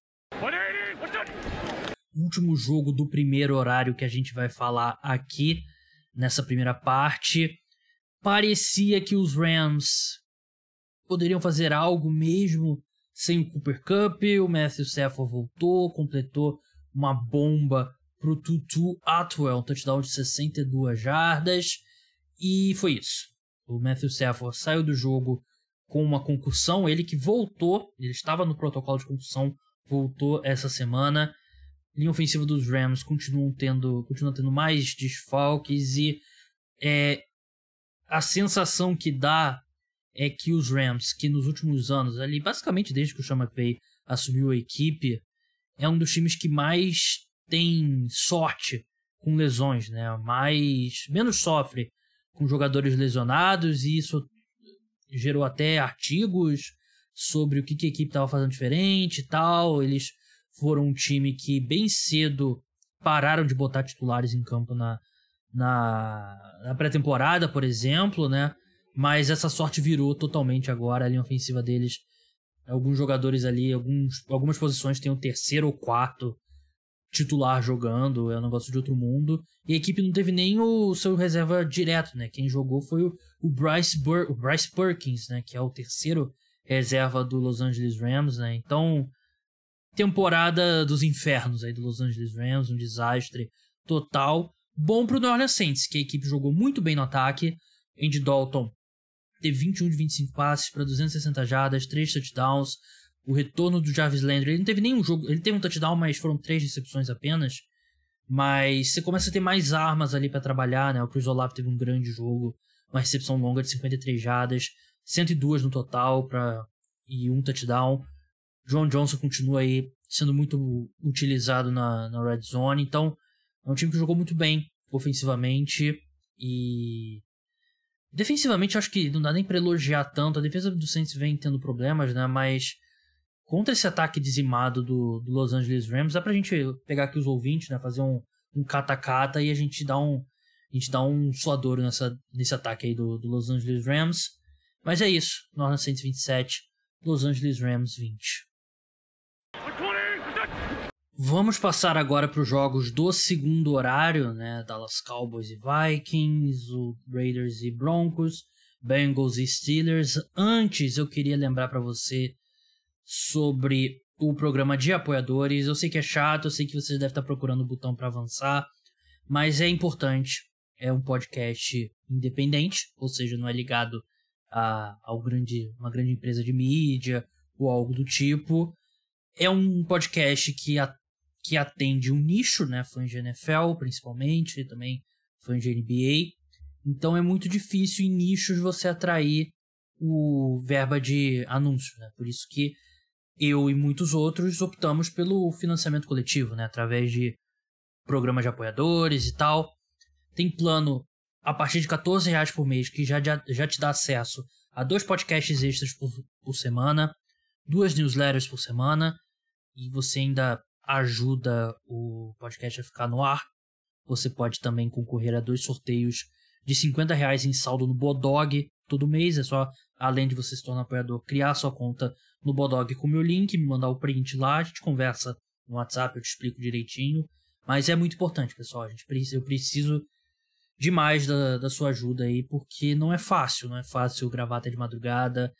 O último jogo do primeiro horário que a gente vai falar aqui, nessa primeira parte, parecia que os Rams poderiam fazer algo mesmo sem o Cooper Kupp. O Matthew Stafford voltou, completou uma bomba pro Tutu Atwell, um touchdown de 62 jardas, e foi isso. O Matthew Stafford saiu do jogo com uma concussão, ele que voltou, ele estava no protocolo de concussão, voltou essa semana. Linha ofensiva dos Rams continua tendo mais desfalques, e a sensação que dá é que os Rams, que nos últimos anos, ali basicamente desde que o Sean McVay assumiu a equipe, é um dos times que mais tem sorte com lesões, né? Menos sofre com jogadores lesionados, e isso gerou até artigos sobre o que a equipe estava fazendo diferente e tal. Eles foram um time que bem cedo pararam de botar titulares em campo na pré-temporada, por exemplo, né? Mas essa sorte virou totalmente agora. A linha ofensiva deles, alguns jogadores ali, algumas posições têm o terceiro ou quarto titular jogando, é um negócio de outro mundo. E a equipe não teve nem o seu reserva direto, né? Quem jogou foi o Bryce Perkins, né? Que é o terceiro reserva do Los Angeles Rams, né? Então, temporada dos infernos aí do Los Angeles Rams, um desastre total. Bom pro New Orleans Saints, que a equipe jogou muito bem no ataque. Andy Dalton teve 21 de 25 passes para 260 jardas, 3 touchdowns. O retorno do Jarvis Landry, ele não teve nenhum jogo, ele teve um touchdown, mas foram 3 recepções apenas. Mas você começa a ter mais armas ali para trabalhar, né? O Chris Olave teve um grande jogo, uma recepção longa de 53 jardas, 102 no total e um touchdown. John Johnson continua aí sendo muito utilizado na red zone. Então, é um time que jogou muito bem ofensivamente, e defensivamente acho que não dá nem pra elogiar tanto. A defesa do Saints vem tendo problemas, né? Mas contra esse ataque dizimado do Los Angeles Rams, dá pra gente pegar aqui os ouvintes, né? Fazer um cata-cata e a gente dá um suadouro nesse ataque aí do Los Angeles Rams. Mas é isso. New Orleans Saints 27, Los Angeles Rams 20. Vamos passar agora para os jogos do segundo horário, né? Dallas Cowboys e Vikings, o Raiders e Broncos, Bengals e Steelers. Antes, eu queria lembrar para você sobre o programa de apoiadores. Eu sei que é chato, eu sei que você deve estar procurando o botão para avançar, mas é importante. É um podcast independente, ou seja, não é ligado a uma grande empresa de mídia ou algo do tipo. É um podcast que atende um nicho, né? Fãs de NFL, principalmente, e também fãs de NBA. Então é muito difícil em nichos você atrair o verba de anúncio, né? Por isso que eu e muitos outros optamos pelo financiamento coletivo, né? Através de programas de apoiadores e tal. Tem plano a partir de R$14 por mês, que já te dá acesso a 2 podcasts extras por semana, 2 newsletters por semana, e você ainda ajuda o podcast a ficar no ar. Você pode também concorrer a 2 sorteios de R$50 em saldo no Bodog todo mês. É só, além de você se tornar apoiador, criar sua conta no Bodog com o meu link, me mandar o print lá, a gente conversa no WhatsApp, eu te explico direitinho. Mas é muito importante, pessoal. Eu preciso demais da sua ajuda aí, porque não é fácil gravar até de madrugada,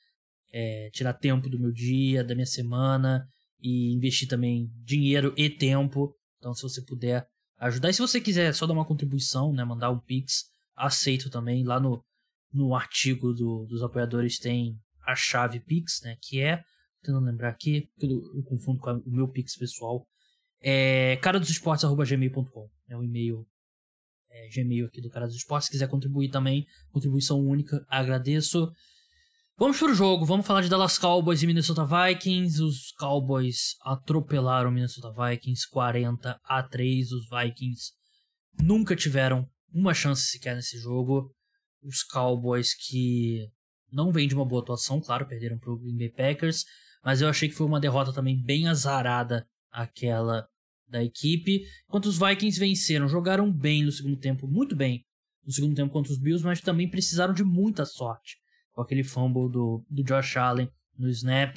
tirar tempo do meu dia, da minha semana, e investir também dinheiro e tempo. Então, se você puder ajudar, e se você quiser só dar uma contribuição, né, mandar um Pix, aceito também. Lá no artigo dos apoiadores tem a chave Pix, né, que é, tentando lembrar aqui, eu confundo com o meu Pix pessoal, caradosesportes@gmail.com, é o e-mail Gmail aqui do Cara dos Esportes. Se quiser contribuir também, contribuição única, agradeço. Vamos pro jogo, vamos falar de Dallas Cowboys e Minnesota Vikings. Os Cowboys atropelaram o Minnesota Vikings 40-3. Os Vikings nunca tiveram uma chance sequer nesse jogo. Os Cowboys que não vêm de uma boa atuação, claro, perderam pro Green Bay Packers, mas eu achei que foi uma derrota também bem azarada aquela da equipe. Enquanto os Vikings venceram, jogaram bem no segundo tempo, muito bem no segundo tempo contra os Bills, mas também precisaram de muita sorte com aquele fumble do Josh Allen no snap.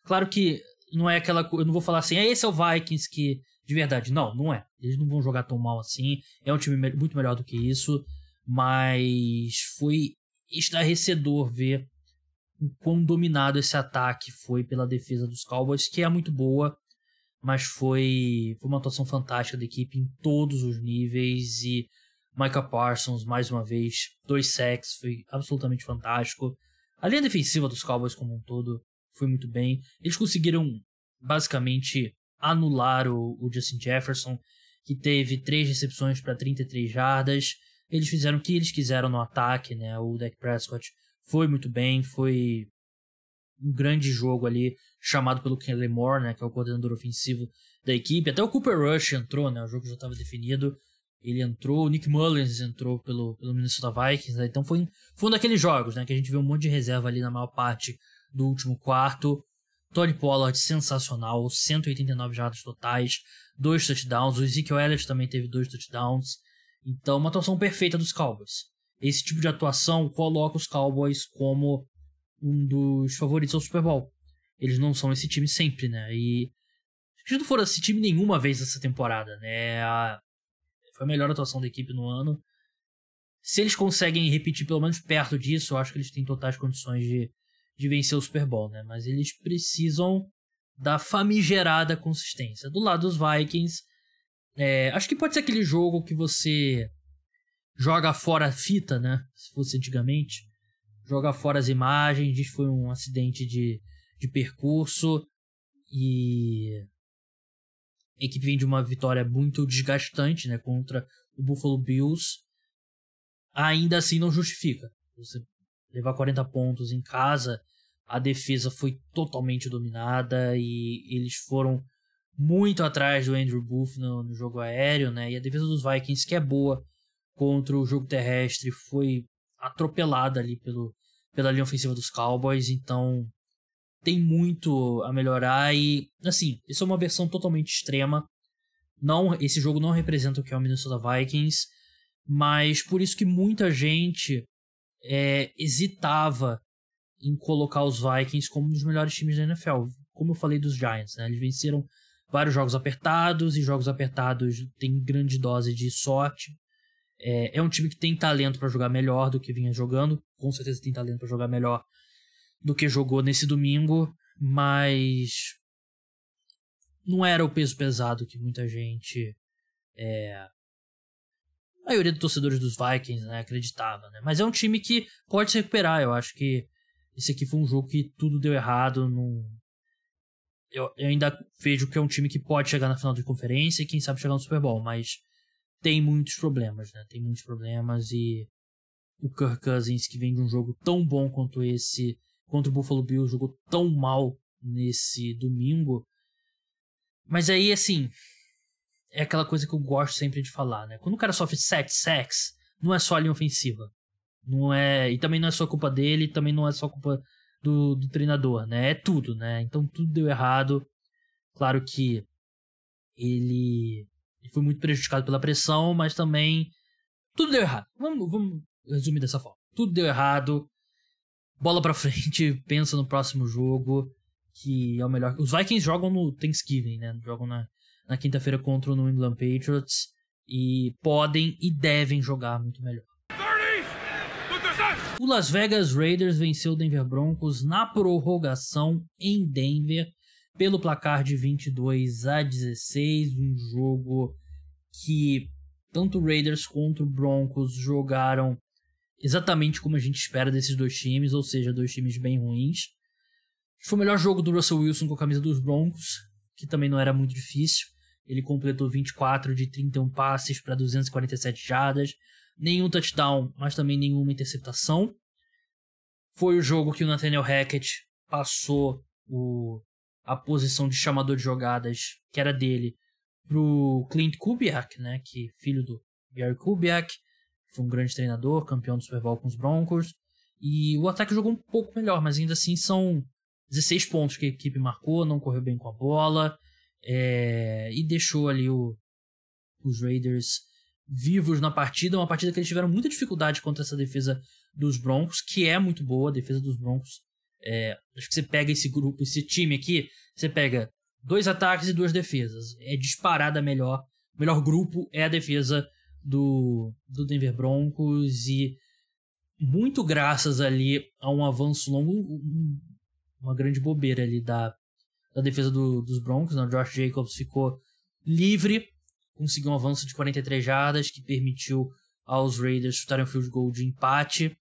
Claro que não é aquela... Eu não vou falar assim, esse é o Vikings que... De verdade, não é. Eles não vão jogar tão mal assim. É um time muito melhor do que isso. Mas foi estarrecedor ver o quão dominado esse ataque foi pela defesa dos Cowboys, que é muito boa, mas foi uma atuação fantástica da equipe em todos os níveis. E Micah Parsons, mais uma vez, 2 sacks, foi absolutamente fantástico. A linha defensiva dos Cowboys como um todo foi muito bem. Eles conseguiram, basicamente, anular o Justin Jefferson, que teve 3 recepções para 33 jardas. Eles fizeram o que eles quiseram no ataque, né? O Dak Prescott foi muito bem, foi um grande jogo ali, chamado pelo Kellen Moore, né? Que é o coordenador ofensivo da equipe. Até o Cooper Rush entrou, né? O jogo já estava definido. Ele entrou, o Nick Mullins entrou pelo Minnesota Vikings, né? Então foi um daqueles jogos, né? Que a gente vê um monte de reserva ali na maior parte do último quarto. Tony Pollard, sensacional, 189 jardas totais, 2 touchdowns. O Ezekiel Elliott também teve 2 touchdowns. Então, uma atuação perfeita dos Cowboys. Esse tipo de atuação coloca os Cowboys como um dos favoritos ao Super Bowl. Eles não são esse time sempre, né? E eles não foram esse time nenhuma vez essa temporada, né? Foi a melhor atuação da equipe no ano. Se eles conseguem repetir pelo menos perto disso, eu acho que eles têm totais condições de vencer o Super Bowl, né? Mas eles precisam da famigerada consistência. Do lado dos Vikings, acho que pode ser aquele jogo que você joga fora a fita, né? Se fosse antigamente. Joga fora as imagens, diz que foi um acidente de percurso. E a equipe vem de uma vitória muito desgastante, né? Contra o Buffalo Bills. Ainda assim não justifica. Você levar 40 pontos em casa, a defesa foi totalmente dominada e eles foram muito atrás do Andrew Booth no jogo aéreo, né? E a defesa dos Vikings, que é boa contra o jogo terrestre, foi atropelada ali pela linha ofensiva dos Cowboys. Então tem muito a melhorar e, assim, isso é uma versão totalmente extrema. Esse jogo não representa o que é o Minnesota Vikings, mas por isso que muita gente hesitava em colocar os Vikings como um dos melhores times da NFL. Como eu falei dos Giants, né? Eles venceram vários jogos apertados, e jogos apertados tem grande dose de sorte. É um time que tem talento para jogar melhor do que vinha jogando, com certeza tem talento para jogar melhor do que jogou nesse domingo, mas não era o peso pesado que muita gente, a maioria dos torcedores dos Vikings, né, acreditava, né? Mas é um time que pode se recuperar. Eu acho que esse aqui foi um jogo que tudo deu errado. Eu ainda vejo que é um time que pode chegar na final de conferência e quem sabe chegar no Super Bowl, mas tem muitos problemas, né? Tem muitos problemas e o Kirk Cousins, que vem de um jogo tão bom quanto esse, contra o Buffalo Bills, jogou tão mal nesse domingo. Mas aí, assim, é aquela coisa que eu gosto sempre de falar, né? Quando o cara sofre 7 sacks, não é só a linha ofensiva. E também não é só culpa dele, também não é só culpa do treinador, né? É tudo, né? Então tudo deu errado. Claro que ele foi muito prejudicado pela pressão, mas também tudo deu errado. Vamos resumir dessa forma. Tudo deu errado. Bola pra frente, pensa no próximo jogo, que é o melhor. Os Vikings jogam no Thanksgiving, né? Jogam na quinta-feira contra o New England Patriots e podem e devem jogar muito melhor. O Las Vegas Raiders venceu o Denver Broncos na prorrogação em Denver pelo placar de 22-16, um jogo que tanto o Raiders quanto o Broncos jogaram exatamente como a gente espera desses dois times, ou seja, dois times bem ruins. Foi o melhor jogo do Russell Wilson com a camisa dos Broncos, que também não era muito difícil. Ele completou 24 de 31 passes para 247 jardas, nenhum touchdown, mas também nenhuma interceptação. Foi o jogo que o Nathaniel Hackett passou a posição de chamador de jogadas, que era dele, pro Clint Kubiak, né, que filho do Gary Kubiak, foi um grande treinador, campeão do Super Bowl com os Broncos. E o ataque jogou um pouco melhor, mas ainda assim são 16 pontos que a equipe marcou, não correu bem com a bola, e deixou ali os Raiders vivos na partida, uma partida que eles tiveram muita dificuldade contra essa defesa dos Broncos, que é muito boa, a defesa dos Broncos. Acho que você pega esse grupo, esse time aqui, você pega 2 ataques e 2 defesas. É disparada melhor. O melhor grupo é a defesa do Denver Broncos, e muito graças ali a um avanço longo, uma grande bobeira ali da defesa dos Broncos, né? O Josh Jacobs ficou livre, conseguiu um avanço de 43 jardas que permitiu aos Raiders chutarem um field goal de empate.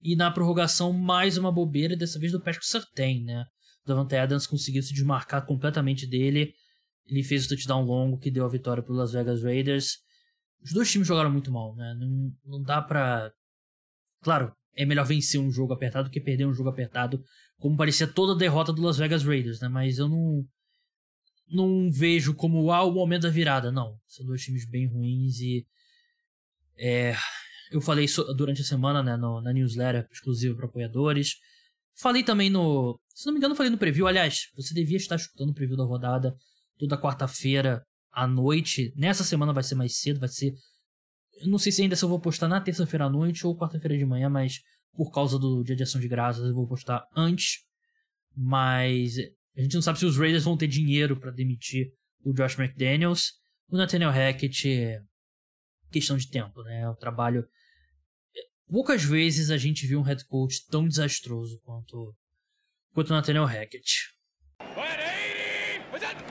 E na prorrogação, mais uma bobeira, dessa vez do Patrick Surtain, né? O Davante Adams conseguiu se desmarcar completamente dele. Ele fez o touchdown longo que deu a vitória para os Las Vegas Raiders. Os dois times jogaram muito mal, né? Não dá pra... Claro, é melhor vencer um jogo apertado do que perder um jogo apertado, como parecia toda a derrota do Las Vegas Raiders, né? Mas eu não vejo como o momento da virada, não. São dois times bem ruins e... eu falei durante a semana, né, na newsletter exclusiva para apoiadores. Falei também se não me engano, falei no preview. Aliás, você devia estar escutando o preview da rodada toda quarta-feira à noite. Nessa semana vai ser mais cedo, vai ser... Eu não sei se ainda se eu vou postar na terça-feira à noite ou quarta-feira de manhã, mas por causa do dia de ação de graças eu vou postar antes. Mas a gente não sabe se os Raiders vão ter dinheiro para demitir o Josh McDaniels. O Nathaniel Hackett é questão de tempo, né? O trabalho... Poucas vezes a gente viu um head coach tão desastroso quanto o Nathaniel Hackett.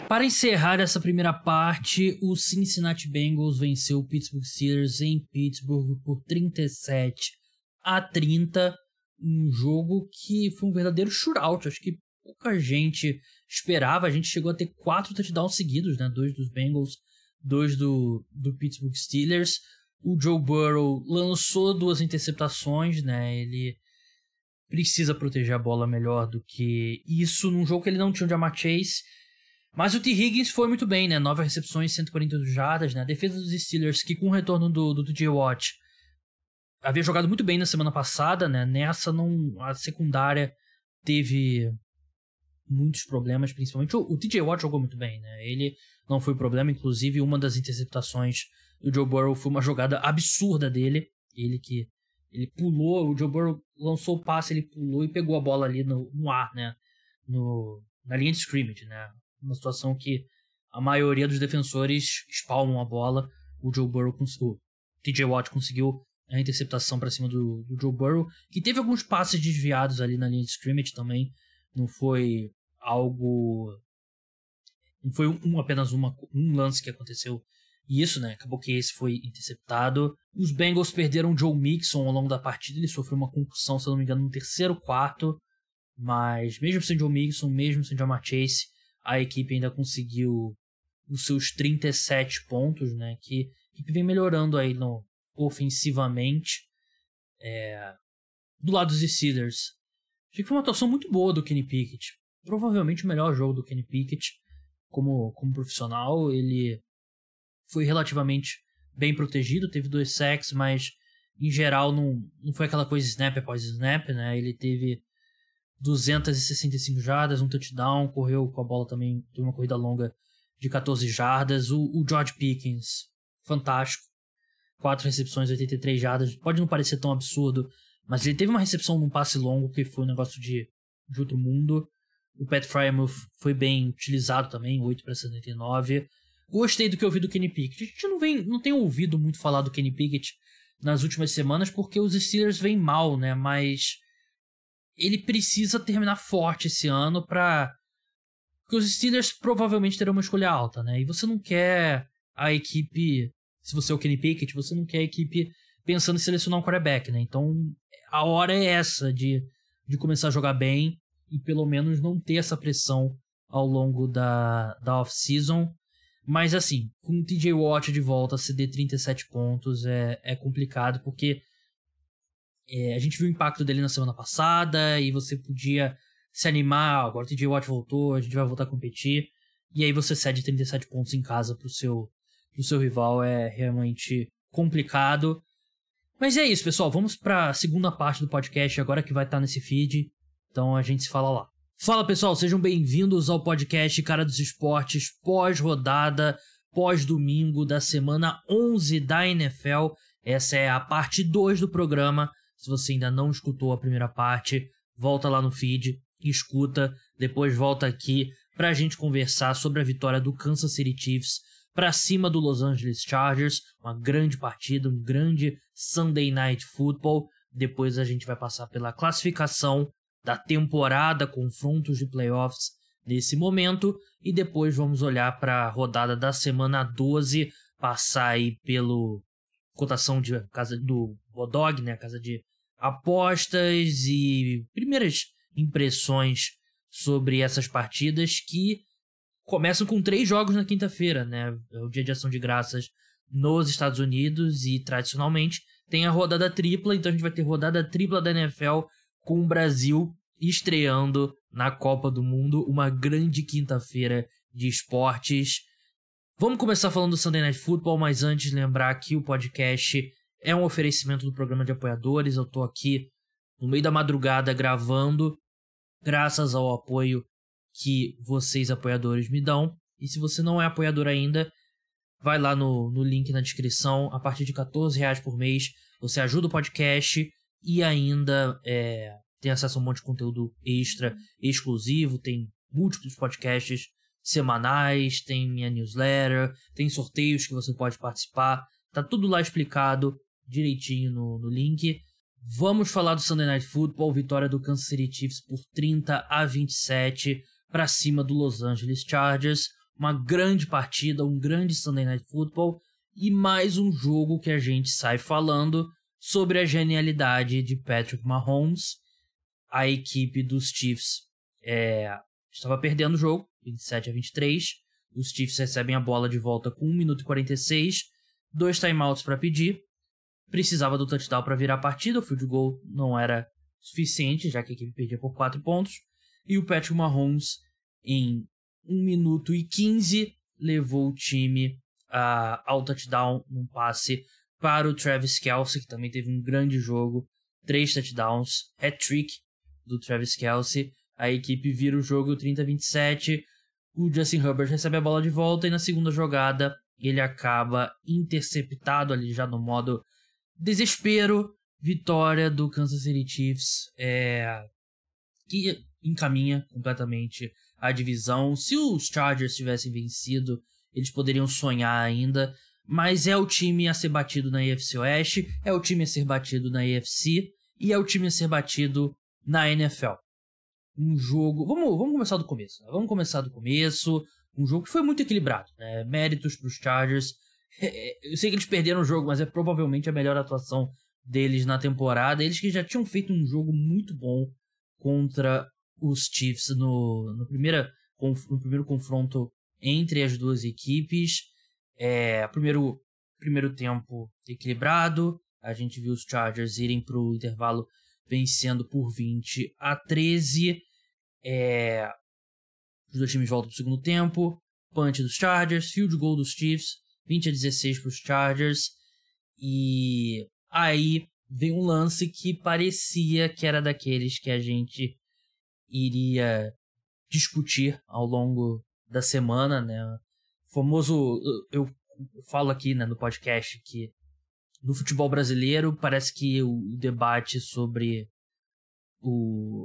Para encerrar essa primeira parte, o Cincinnati Bengals venceu o Pittsburgh Steelers em Pittsburgh por 37-30, um jogo que foi um verdadeiro shootout. Acho que pouca gente esperava. A gente chegou a ter 4 touchdowns seguidos, né? 2 dos Bengals, 2 do Pittsburgh Steelers. O Joe Burrow lançou 2 interceptações, né? Ele precisa proteger a bola melhor do que isso num jogo que ele não tinha o Ja'Marr Chase. Mas o T. Higgins foi muito bem, né? 9 recepções, 142 jardas, né? A defesa dos Steelers, que com o retorno do TJ Watt havia jogado muito bem na semana passada, né? Nessa, a secundária teve muitos problemas, principalmente o TJ Watt jogou muito bem, né? Ele não foi problema, inclusive uma das interceptações do Joe Burrow foi uma jogada absurda dele. Ele pulou, o Joe Burrow lançou o passe, ele pulou e pegou a bola ali no ar, né? Na linha de scrimmage, né? Uma situação que a maioria dos defensores espalmam a bola. O TJ Watt conseguiu a interceptação para cima do Joe Burrow, que teve alguns passes desviados ali na linha de scrimmage também. Não foi algo... Não foi apenas um lance que aconteceu isso, né? Acabou que esse foi interceptado. Os Bengals perderam o Joe Mixon ao longo da partida. Ele sofreu uma concussão, se eu não me engano, no terceiro quarto. Mas mesmo sem Joe Mixon, mesmo sem Ja'Marr Chase, a equipe ainda conseguiu os seus 37 pontos, né? Que a equipe vem melhorando aí ofensivamente. Do lado dos Steelers, achei que foi uma atuação muito boa do Kenny Pickett. Provavelmente o melhor jogo do Kenny Pickett como profissional. Ele foi relativamente bem protegido, teve 2 sacks, mas em geral não foi aquela coisa snap após snap, né? Ele teve 265 jardas, um touchdown, correu com a bola também, teve uma corrida longa de 14 jardas. O George Pickens, fantástico, 4 recepções, 83 jardas, pode não parecer tão absurdo, mas ele teve uma recepção num passe longo que foi um negócio de outro mundo. O Pat Freiermuth foi bem utilizado também, 8 para 79. Gostei do que eu vi do Kenny Pickett. A gente não tem ouvido muito falar do Kenny Pickett nas últimas semanas porque os Steelers vêm mal, né? Mas ele precisa terminar forte esse ano porque os Steelers provavelmente terão uma escolha alta, né? E você não quer a equipe... Se você é o Kenny Pickett, você não quer a equipe pensando em selecionar um quarterback, né? Então a hora é essa de começar a jogar bem e pelo menos não ter essa pressão ao longo da off-season. Mas assim, com o TJ Watt de volta a ceder 37 pontos é complicado, porque A gente viu o impacto dele na semana passada e você podia se animar. Agora o TJ Watt voltou, a gente vai voltar a competir. E aí você cede 37 pontos em casa pro seu rival. É realmente complicado. Mas é isso, pessoal. Vamos para a segunda parte do podcast agora, que vai estar nesse feed. Então a gente se fala lá. Fala, pessoal. Sejam bem-vindos ao podcast Cara dos Esportes, pós-rodada, pós-domingo da semana 11 da NFL. Essa é a parte 2 do programa. Se você ainda não escutou a primeira parte, volta lá no feed, escuta, depois volta aqui para a gente conversar sobre a vitória do Kansas City Chiefs para cima do Los Angeles Chargers. Uma grande partida, um grande Sunday Night Football. Depois a gente vai passar pela classificação da temporada, confrontos de playoffs nesse momento. E depois vamos olhar para a rodada da semana 12, passar aí pelo cotação de casa do Bodog, né, casa de apostas e primeiras impressões sobre essas partidas que começam com 3 jogos na quinta-feira, né? É o dia de ação de graças nos Estados Unidos e tradicionalmente tem a rodada tripla, então a gente vai ter rodada tripla da NFL com o Brasil estreando na Copa do Mundo, uma grande quinta-feira de esportes. Vamos começar falando do Sunday Night Football, mas antes lembrar que o podcast é um oferecimento do programa de apoiadores. Eu tô aqui no meio da madrugada gravando, graças ao apoio que vocês apoiadores me dão. E se você não é apoiador ainda, vai lá no link na descrição. A partir de R$14 por mês, você ajuda o podcast e ainda tem acesso a um monte de conteúdo extra, exclusivo. Tem múltiplos podcasts semanais, tem minha newsletter, tem sorteios que você pode participar. Tá tudo lá explicado direitinho no link. Vamos falar do Sunday Night Football, vitória do Kansas City Chiefs por 30-27 para cima do Los Angeles Chargers. Uma grande partida, um grande Sunday Night Football e mais um jogo que a gente sai falando sobre a genialidade de Patrick Mahomes. A equipe dos Chiefs estava perdendo o jogo, 27-23. Os Chiefs recebem a bola de volta com 1 minuto e 46, 2 timeouts para pedir. Precisava do touchdown para virar a partida, o field goal não era suficiente, já que a equipe perdia por 4 pontos. E o Patrick Mahomes, em 1 minuto e 15, levou o time ao touchdown num passe para o Travis Kelce, que também teve um grande jogo, 3 touchdowns, hat-trick do Travis Kelce. A equipe vira o jogo 30-27, o Justin Herbert recebe a bola de volta e na segunda jogada ele acaba interceptado ali já no modo desespero. Vitória do Kansas City Chiefs, que encaminha completamente a divisão. Se os Chargers tivessem vencido, eles poderiam sonhar ainda, mas é o time a ser batido na AFC Oeste, é o time a ser batido na AFC e é o time a ser batido na NFL. Um jogo... Vamos começar do começo. Né? Vamos começar do começo. Um jogo que foi muito equilibrado, né? Méritos para os Chargers. Eu sei que eles perderam o jogo, mas é provavelmente a melhor atuação deles na temporada. Eles que já tinham feito um jogo muito bom contra os Chiefs no primeiro confronto entre as duas equipes. Primeiro tempo equilibrado. A gente viu os Chargers irem para o intervalo vencendo por 20-13. Os dois times voltam para o segundo tempo. Punch dos Chargers, field goal dos Chiefs, 20-16 para os Chargers. E aí vem um lance que parecia que era daqueles que a gente iria discutir ao longo da semana, né? O famoso... Eu falo aqui, né, no podcast que no futebol brasileiro parece que o debate sobre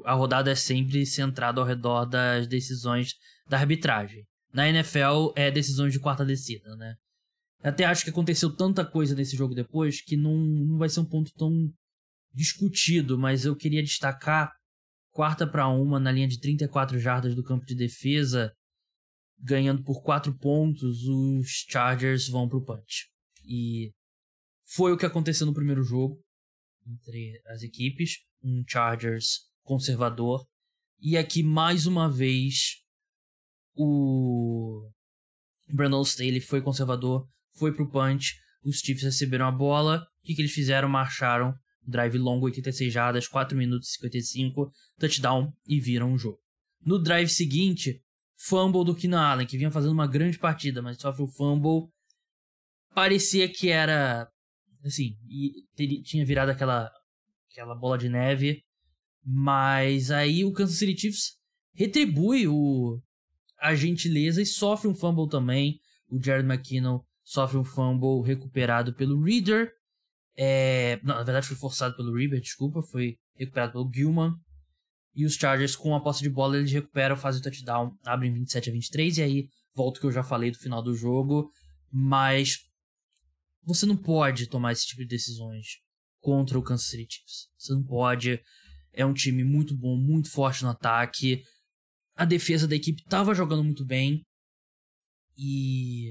a rodada é sempre centrado ao redor das decisões da arbitragem. Na NFL é decisões de quarta descida, né? Até acho que aconteceu tanta coisa nesse jogo depois que não vai ser um ponto tão discutido, mas eu queria destacar 4-1 na linha de 34 jardas do campo de defesa, ganhando por 4 pontos, os Chargers vão pro punch. E foi o que aconteceu no primeiro jogo entre as equipes, um Chargers conservador, e aqui mais uma vez o Brandon Staley foi conservador, foi pro punch, os Chiefs receberam a bola, o que eles fizeram? Marcharam Drive longo, 86 jardas, 4 minutos e 55, touchdown e viram o jogo. No drive seguinte, fumble do Keenan Allen, que vinha fazendo uma grande partida, mas sofre o fumble. Parecia que era, assim, tinha virado aquela bola de neve, mas aí o Kansas City Chiefs retribui a gentileza e sofre um fumble também. O Jared McKinnon sofre um fumble recuperado pelo Reader. Não, na verdade foi forçado pelo Reader, desculpa, foi recuperado pelo Gilman. E os Chargers, com a posse de bola, eles recuperam, fazem o touchdown, abrem 27-23, e aí volta o que eu já falei do final do jogo. Mas você não pode tomar esse tipo de decisões contra o Kansas City Chiefs. Você não pode. É um time muito bom, muito forte no ataque. A defesa da equipe estava jogando muito bem. E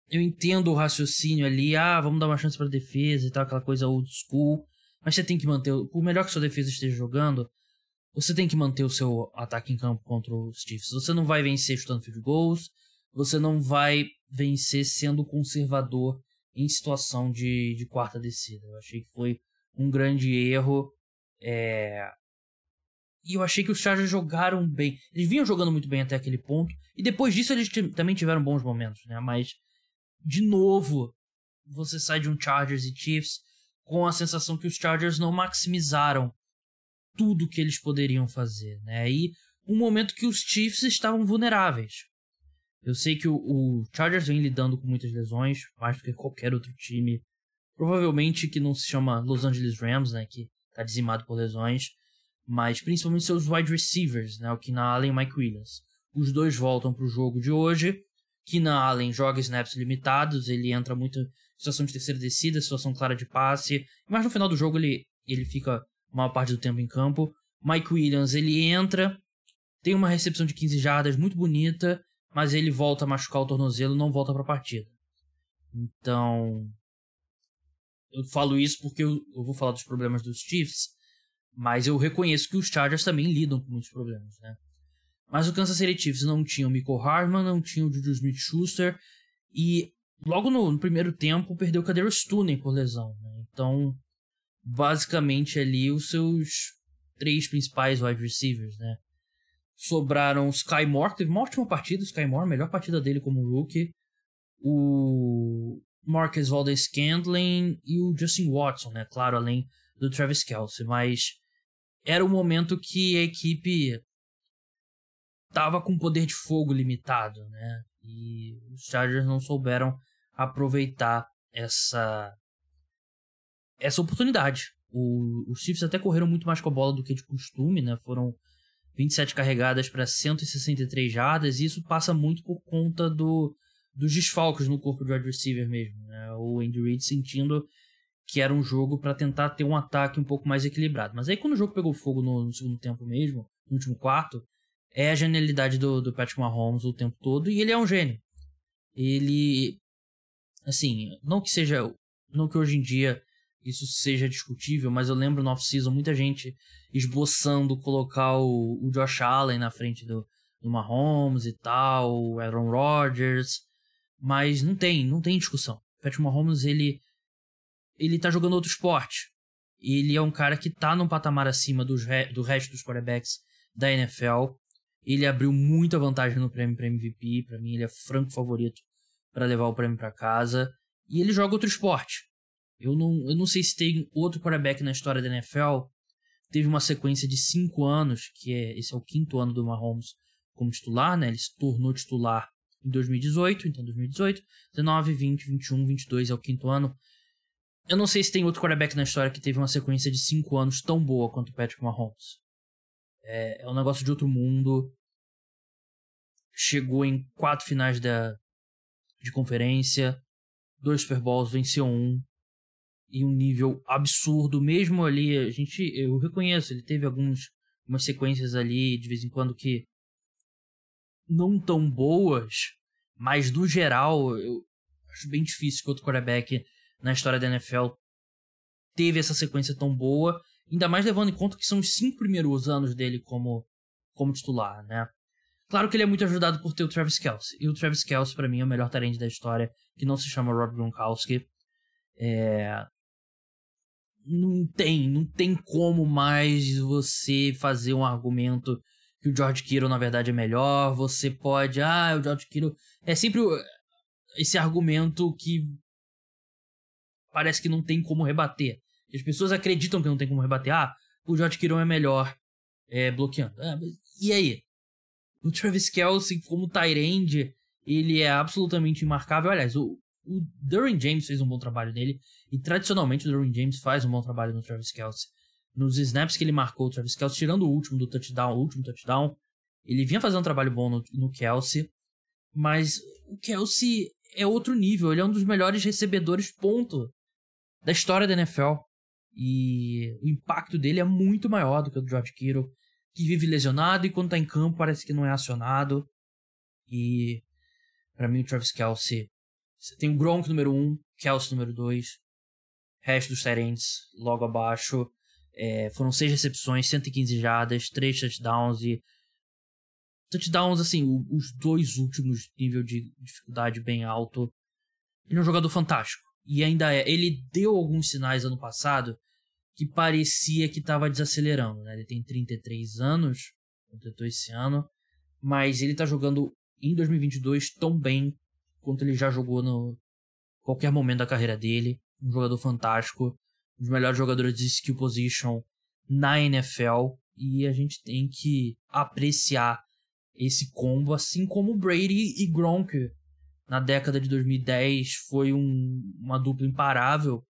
eu entendo o raciocínio ali. Vamos dar uma chance para a defesa e tal, aquela coisa old school. Mas você tem que manter, por melhor que sua defesa esteja jogando, você tem que manter o seu ataque em campo contra os Chiefs. Você não vai vencer chutando field goals, você não vai vencer sendo conservador em situação de quarta descida. Eu achei que foi um grande erro. E eu achei que os Chargers jogaram bem. Eles vinham jogando muito bem até aquele ponto, e depois disso eles também tiveram bons momentos, né? Mas, de novo, você sai de um Chargers e Chiefs com a sensação que os Chargers não maximizaram tudo que eles poderiam fazer, né? E um momento que os Chiefs estavam vulneráveis. Eu sei que o Chargers vem lidando com muitas lesões, mais do que qualquer outro time. Provavelmente que não se chama Los Angeles Rams, né? Que tá dizimado por lesões. Mas principalmente seus wide receivers, né? O Keenan Allen e o Mike Williams. Os dois voltam pro jogo de hoje. Keenan Allen joga snaps limitados, ele entra muito em situação de terceira descida, situação clara de passe, mas no final do jogo ele fica a maior parte do tempo em campo. Mike Williams, ele entra, tem uma recepção de 15 jardas muito bonita, mas ele volta a machucar o tornozelo e não volta para a partida. Então, eu falo isso porque eu vou falar dos problemas dos Chiefs, mas eu reconheço que os Chargers também lidam com muitos problemas, né? Mas o Kansas City Chiefs não tinha o Mecole Hardman, não tinha o Juju Smith-Schuster, e logo no primeiro tempo perdeu o Kadarius Toney por lesão, né? Então, basicamente ali os seus 3 principais wide receivers, né? Sobraram o Sky Moore, teve uma ótima partida, o Sky Moore, melhor partida dele como rookie, o Marquez Valdes-Scantling e o Justin Watson, né? Claro, além do Travis Kelce, mas era um momento que a equipe tava com poder de fogo limitado, né? E os Chargers não souberam aproveitar essa oportunidade. Os Chiefs até correram muito mais com a bola do que de costume, né? Foram 27 carregadas para 163 jardas, e isso passa muito por conta dos desfalques no corpo de wide receiver mesmo, né? O Andy Reid sentindo que era um jogo para tentar ter um ataque um pouco mais equilibrado. Mas aí quando o jogo pegou fogo no segundo tempo mesmo, no último quarto, é a genialidade do Patrick Mahomes o tempo todo, e ele é um gênio. Ele, assim, não que hoje em dia isso seja discutível, mas eu lembro no off-season muita gente esboçando colocar o Josh Allen na frente do Mahomes e tal, o Aaron Rodgers, mas não tem discussão. O Patrick Mahomes, ele tá jogando outro esporte. Ele é um cara que tá num patamar acima do resto dos quarterbacks da NFL. Ele abriu muita vantagem no prêmio para MVP. Para mim, ele é franco favorito para levar o prêmio para casa. E ele joga outro esporte. Eu não sei se tem outro quarterback na história da NFL. Teve uma sequência de 5 anos, esse é o 5º ano do Mahomes como titular, né? Ele se tornou titular em 2018, então 2018, 19, 20, 21, 22 é o 5º ano. Eu não sei se tem outro quarterback na história que teve uma sequência de 5 anos tão boa quanto o Patrick Mahomes. É um negócio de outro mundo. Chegou em 4 finais de conferência, 2 Super Bowls, venceu 1. E um nível absurdo. Mesmo ali, eu reconheço, ele teve algumas sequências ali, de vez em quando, que não tão boas. Mas, no geral, eu acho bem difícil que outro quarterback na história da NFL teve essa sequência tão boa, ainda mais levando em conta que são os 5 primeiros anos dele como titular, né? Claro que ele é muito ajudado por ter o Travis Kelce, e o Travis Kelce pra mim é o melhor tight end da história, que não se chama Rob Gronkowski. não tem como mais você fazer um argumento que o George Kittle na verdade é melhor. Você pode, o George Kittle é sempre esse argumento que parece que não tem como rebater. As pessoas acreditam que não tem como rebater. O George Kittle é melhor bloqueando. E aí? O Travis Kelce, como tight end, ele é absolutamente imarcável. Aliás, o Derwin James fez um bom trabalho nele. E tradicionalmente o Derwin James faz um bom trabalho no Travis Kelce. Nos snaps que ele marcou o Travis Kelce, tirando o último touchdown, ele vinha fazendo um trabalho bom no Kelce. Mas o Kelce é outro nível. Ele é um dos melhores recebedores, ponto, da história da NFL. E o impacto dele é muito maior do que o do George Kittle, que vive lesionado e quando tá em campo parece que não é acionado. E pra mim o Travis Kelce, você tem o Gronk número 1, Kelce número 2, resto dos tight ends logo abaixo. Foram 6 recepções, 115 jardas, 3 touchdowns e touchdowns, assim, os 2 últimos nível de dificuldade bem alto. Ele é um jogador fantástico. E ainda ele deu alguns sinais ano passado que parecia que estava desacelerando, né? Ele tem 33 anos, completou esse ano, mas ele tá jogando em 2022 tão bem quanto ele já jogou no qualquer momento da carreira dele. Um jogador fantástico, um dos melhores jogadores de skill position na NFL, e a gente tem que apreciar esse combo, assim como Brady e Gronk na década de 2010 foi uma dupla imparável.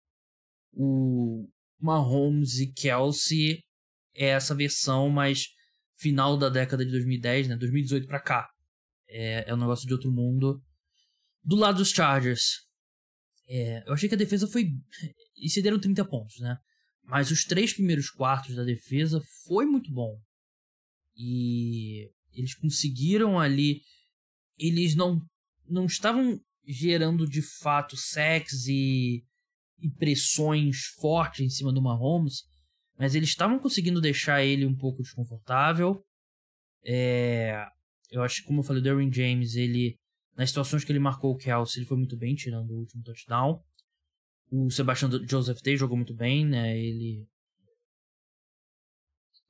O Mahomes e Kelce é essa versão mais final da década de 2010, né? 2018 pra cá. É um negócio de outro mundo. Do lado dos Chargers, eu achei que a defesa foi... E cederam 30 pontos, né? Mas os 3 primeiros quartos da defesa foi muito bom. E eles conseguiram ali... Eles não estavam gerando de fato sacks e pressões fortes em cima do Mahomes, mas eles estavam conseguindo deixar ele um pouco desconfortável. Eu acho que, como eu falei, o Derwin James, ele, nas situações que ele marcou o Kelce, ele foi muito bem, tirando o último touchdown. O Sebastian Joseph Day jogou muito bem, né? Ele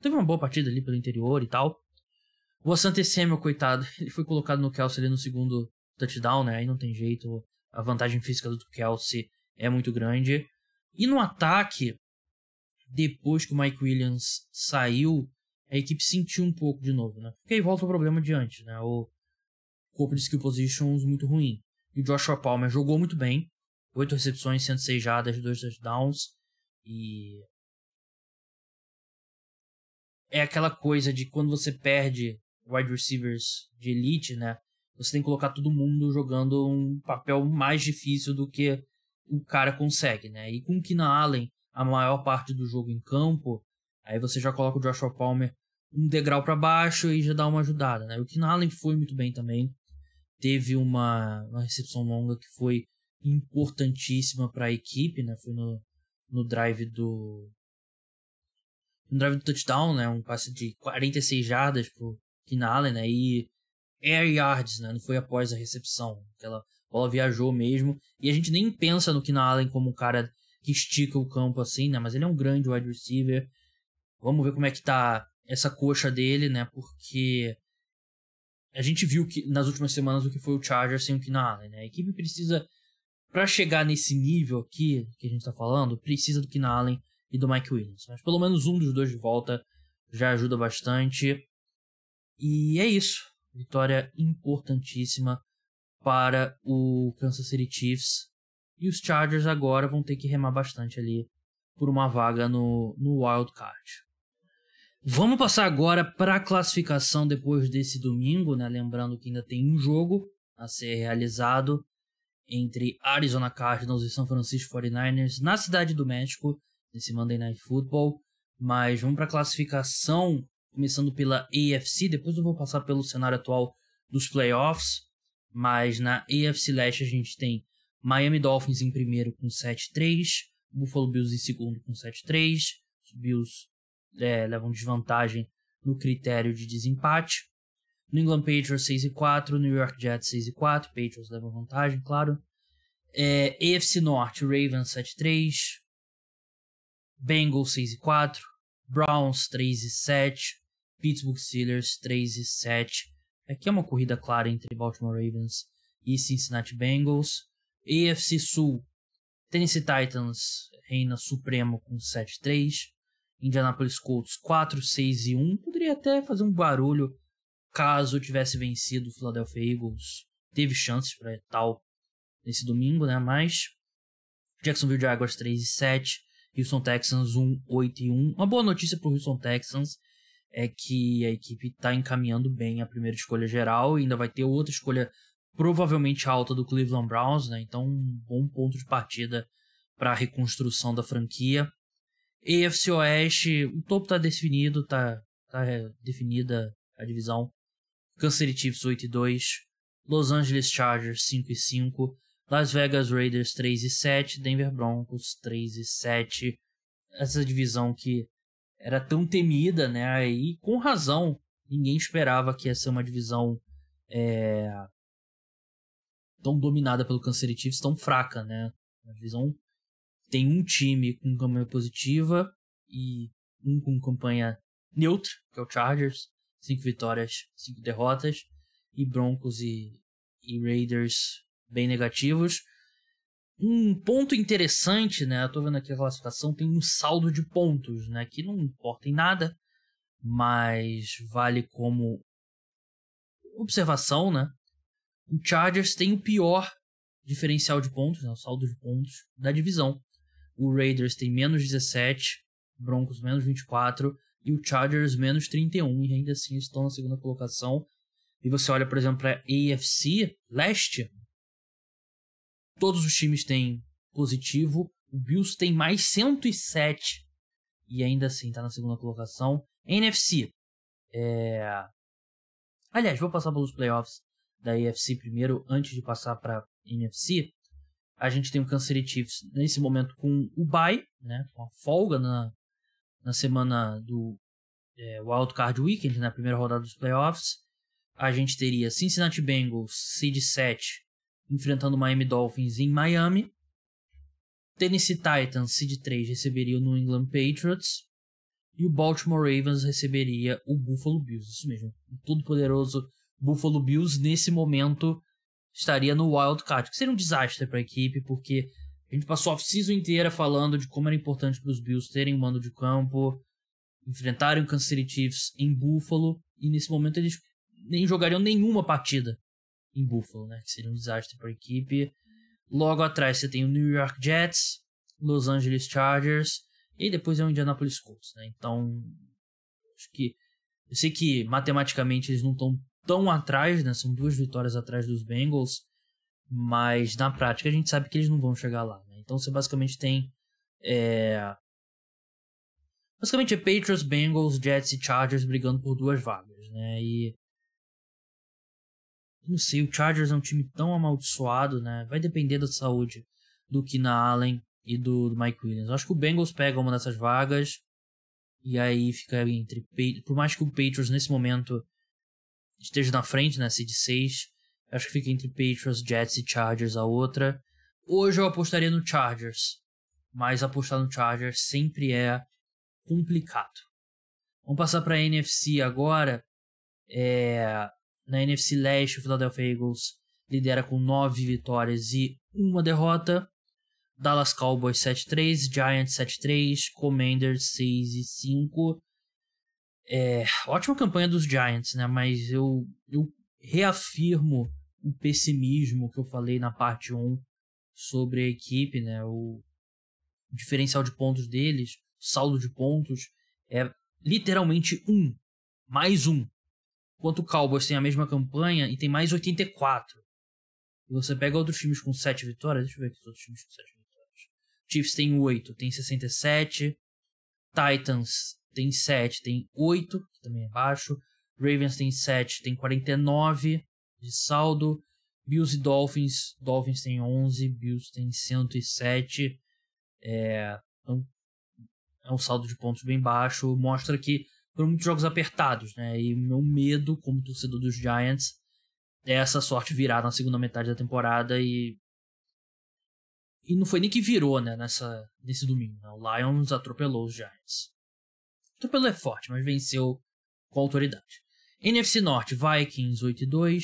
teve uma boa partida ali pelo interior e tal. O Asante Samuel, coitado, ele foi colocado no Kelce ali no segundo touchdown, né? Aí não tem jeito, a vantagem física do Kelce é muito grande. E no ataque, depois que o Mike Williams saiu, a equipe sentiu um pouco de novo, né? Porque aí volta o problema de antes, né? O corpo de skill positions muito ruim. E o Joshua Palmer jogou muito bem. 8 recepções, 106 jardas, 2 touchdowns. E é aquela coisa de quando você perde wide receivers de elite, né? Você tem que colocar todo mundo jogando um papel mais difícil do que o cara consegue, né? E com o Keenan Allen a maior parte do jogo em campo, aí você já coloca o Joshua Palmer um degrau para baixo e já dá uma ajudada, né? O Keenan Allen foi muito bem também. Teve uma recepção longa que foi importantíssima para a equipe, né? Foi no drive do touchdown, né? Um passe de 46 jardas pro Keenan Allen, né? E air yards, né? Não foi após a recepção. Aquela bola viajou mesmo. E a gente nem pensa no Keenan Allen como um cara que estica o campo assim, né? Mas ele é um grande wide receiver. Vamos ver como é que tá essa coxa dele, né? Porque a gente viu que nas últimas semanas o que foi o Chargers sem o Keenan Allen, né? A equipe precisa, para chegar nesse nível aqui que a gente tá falando, precisa do Keenan Allen e do Mike Williams. Mas pelo menos um dos dois de volta já ajuda bastante. E é isso. Vitória importantíssima para o Kansas City Chiefs. E os Chargers agora vão ter que remar bastante ali por uma vaga no Wild Card. Vamos passar agora para a classificação depois desse domingo, né? Lembrando que ainda tem um jogo a ser realizado entre Arizona Cardinals e San Francisco 49ers na Cidade do México, nesse Monday Night Football. Mas vamos para a classificação, começando pela AFC, depois eu vou passar pelo cenário atual dos playoffs. Mas na AFC Leste a gente tem Miami Dolphins em primeiro com 7-3, Buffalo Bills em segundo com 7-3, os Bills levam desvantagem no critério de desempate. New England Patriots 6-4, New York Jets 6-4, Patriots levam vantagem, claro. AFC Norte, Ravens 7-3, Bengals 6-4, Browns 3-7, Pittsburgh Steelers 3-7. Aqui é uma corrida clara entre Baltimore Ravens e Cincinnati Bengals. AFC Sul, Tennessee Titans reina supremo com 7-3. Indianapolis Colts 4-6-1. Poderia até fazer um barulho caso tivesse vencido o Philadelphia Eagles. Teve chances para tal nesse domingo, né? Mas Jacksonville Jaguars 3-7. Houston Texans 1-8-1. Uma boa notícia para o Houston Texans é que a equipe está encaminhando bem a primeira escolha geral e ainda vai ter outra escolha provavelmente alta do Cleveland Browns, né? Então um bom ponto de partida para a reconstrução da franquia. AFC Oeste, o topo está definido, tá definida a divisão. Kansas City Chiefs 8-2, Los Angeles Chargers 5-5, Las Vegas Raiders 3-7, Denver Broncos 3-7. Essa divisão que era tão temida, né? E com razão, ninguém esperava que ia ser uma divisão tão dominada pelo Kansas City Chiefs, tão fraca, né? A divisão tem um time com campanha positiva e um com campanha neutra, que é o Chargers, 5 vitórias, 5 derrotas, e Broncos e Raiders bem negativos. Um ponto interessante, né? Eu tô vendo aqui a classificação, tem um saldo de pontos, né? Que não importa em nada, mas vale como observação, né? O Chargers tem o pior diferencial de pontos, né? O saldo de pontos da divisão. O Raiders tem menos 17, Broncos menos 24 e o Chargers menos 31, e ainda assim estão na segunda colocação. E você olha, por exemplo, para a AFC Leste, todos os times têm positivo. O Bills tem mais 107 e ainda assim está na segunda colocação. NFC. Aliás, vou passar pelos playoffs da AFC primeiro, antes de passar para a NFC. A gente tem o Kansas City Chiefs nesse momento com o bye, né, com a folga na semana do Wild Card Weekend, na primeira rodada dos playoffs. A gente teria Cincinnati Bengals, seed 7, enfrentando o Miami Dolphins em Miami. Tennessee Titans, seed 3, receberia o New England Patriots. E o Baltimore Ravens receberia o Buffalo Bills. Isso mesmo, o todo-poderoso Buffalo Bills nesse momento estaria no Wild Card, que seria um desastre para a equipe, porque a gente passou a off-season inteira falando de como era importante para os Bills terem um mando de campo, enfrentarem o Kansas City Chiefs em Buffalo, e nesse momento eles nem jogariam nenhuma partida em Buffalo, né? Que seria um desastre para a equipe. Logo atrás você tem o New York Jets, Los Angeles Chargers, e depois é o Indianapolis Colts, né? Então, acho que eu sei que matematicamente eles não estão tão atrás, né? São 2 vitórias atrás dos Bengals, mas na prática a gente sabe que eles não vão chegar lá, né? Então você basicamente tem basicamente é Patriots, Bengals, Jets e Chargers brigando por 2 vagas, né? E não sei, o Chargers é um time tão amaldiçoado, né? Vai depender da saúde do Keenan Allen e do Mike Williams. Eu acho que o Bengals pega uma dessas vagas e aí fica entre... Por mais que o Patriots nesse momento esteja na frente, né? Seed 6, acho que fica entre Patriots, Jets e Chargers a outra. Hoje eu apostaria no Chargers, mas apostar no Chargers sempre é complicado. Vamos passar para a NFC agora. Na NFC Leste, o Philadelphia Eagles lidera com 9 vitórias e 1 derrota. Dallas Cowboys 7-3, Giants 7-3, Commanders 6-5. Ótima campanha dos Giants, né? Mas eu reafirmo o pessimismo que eu falei na parte 1 sobre a equipe, né? O diferencial de pontos deles, o saldo de pontos é literalmente 1, mais 1. Enquanto o Cowboys tem a mesma campanha e tem mais 84. E você pega outros times com 7 vitórias. Deixa eu ver aqui os outros times com 7 vitórias. Chiefs tem 8, tem 67. Titans tem 7, tem 8, que também é baixo. Ravens tem 7, tem 49 de saldo. Bills e Dolphins. Dolphins tem 11, Bills tem 107. Então, é um saldo de pontos bem baixo. Mostra que foram muitos jogos apertados, né? E meu medo, como torcedor dos Giants, é essa sorte virar na segunda metade da temporada e E não foi nem que virou, né, nesse domingo. Né? O Lions atropelou os Giants. Atropelou é forte, mas venceu com autoridade. NFC Norte, Vikings 8-2,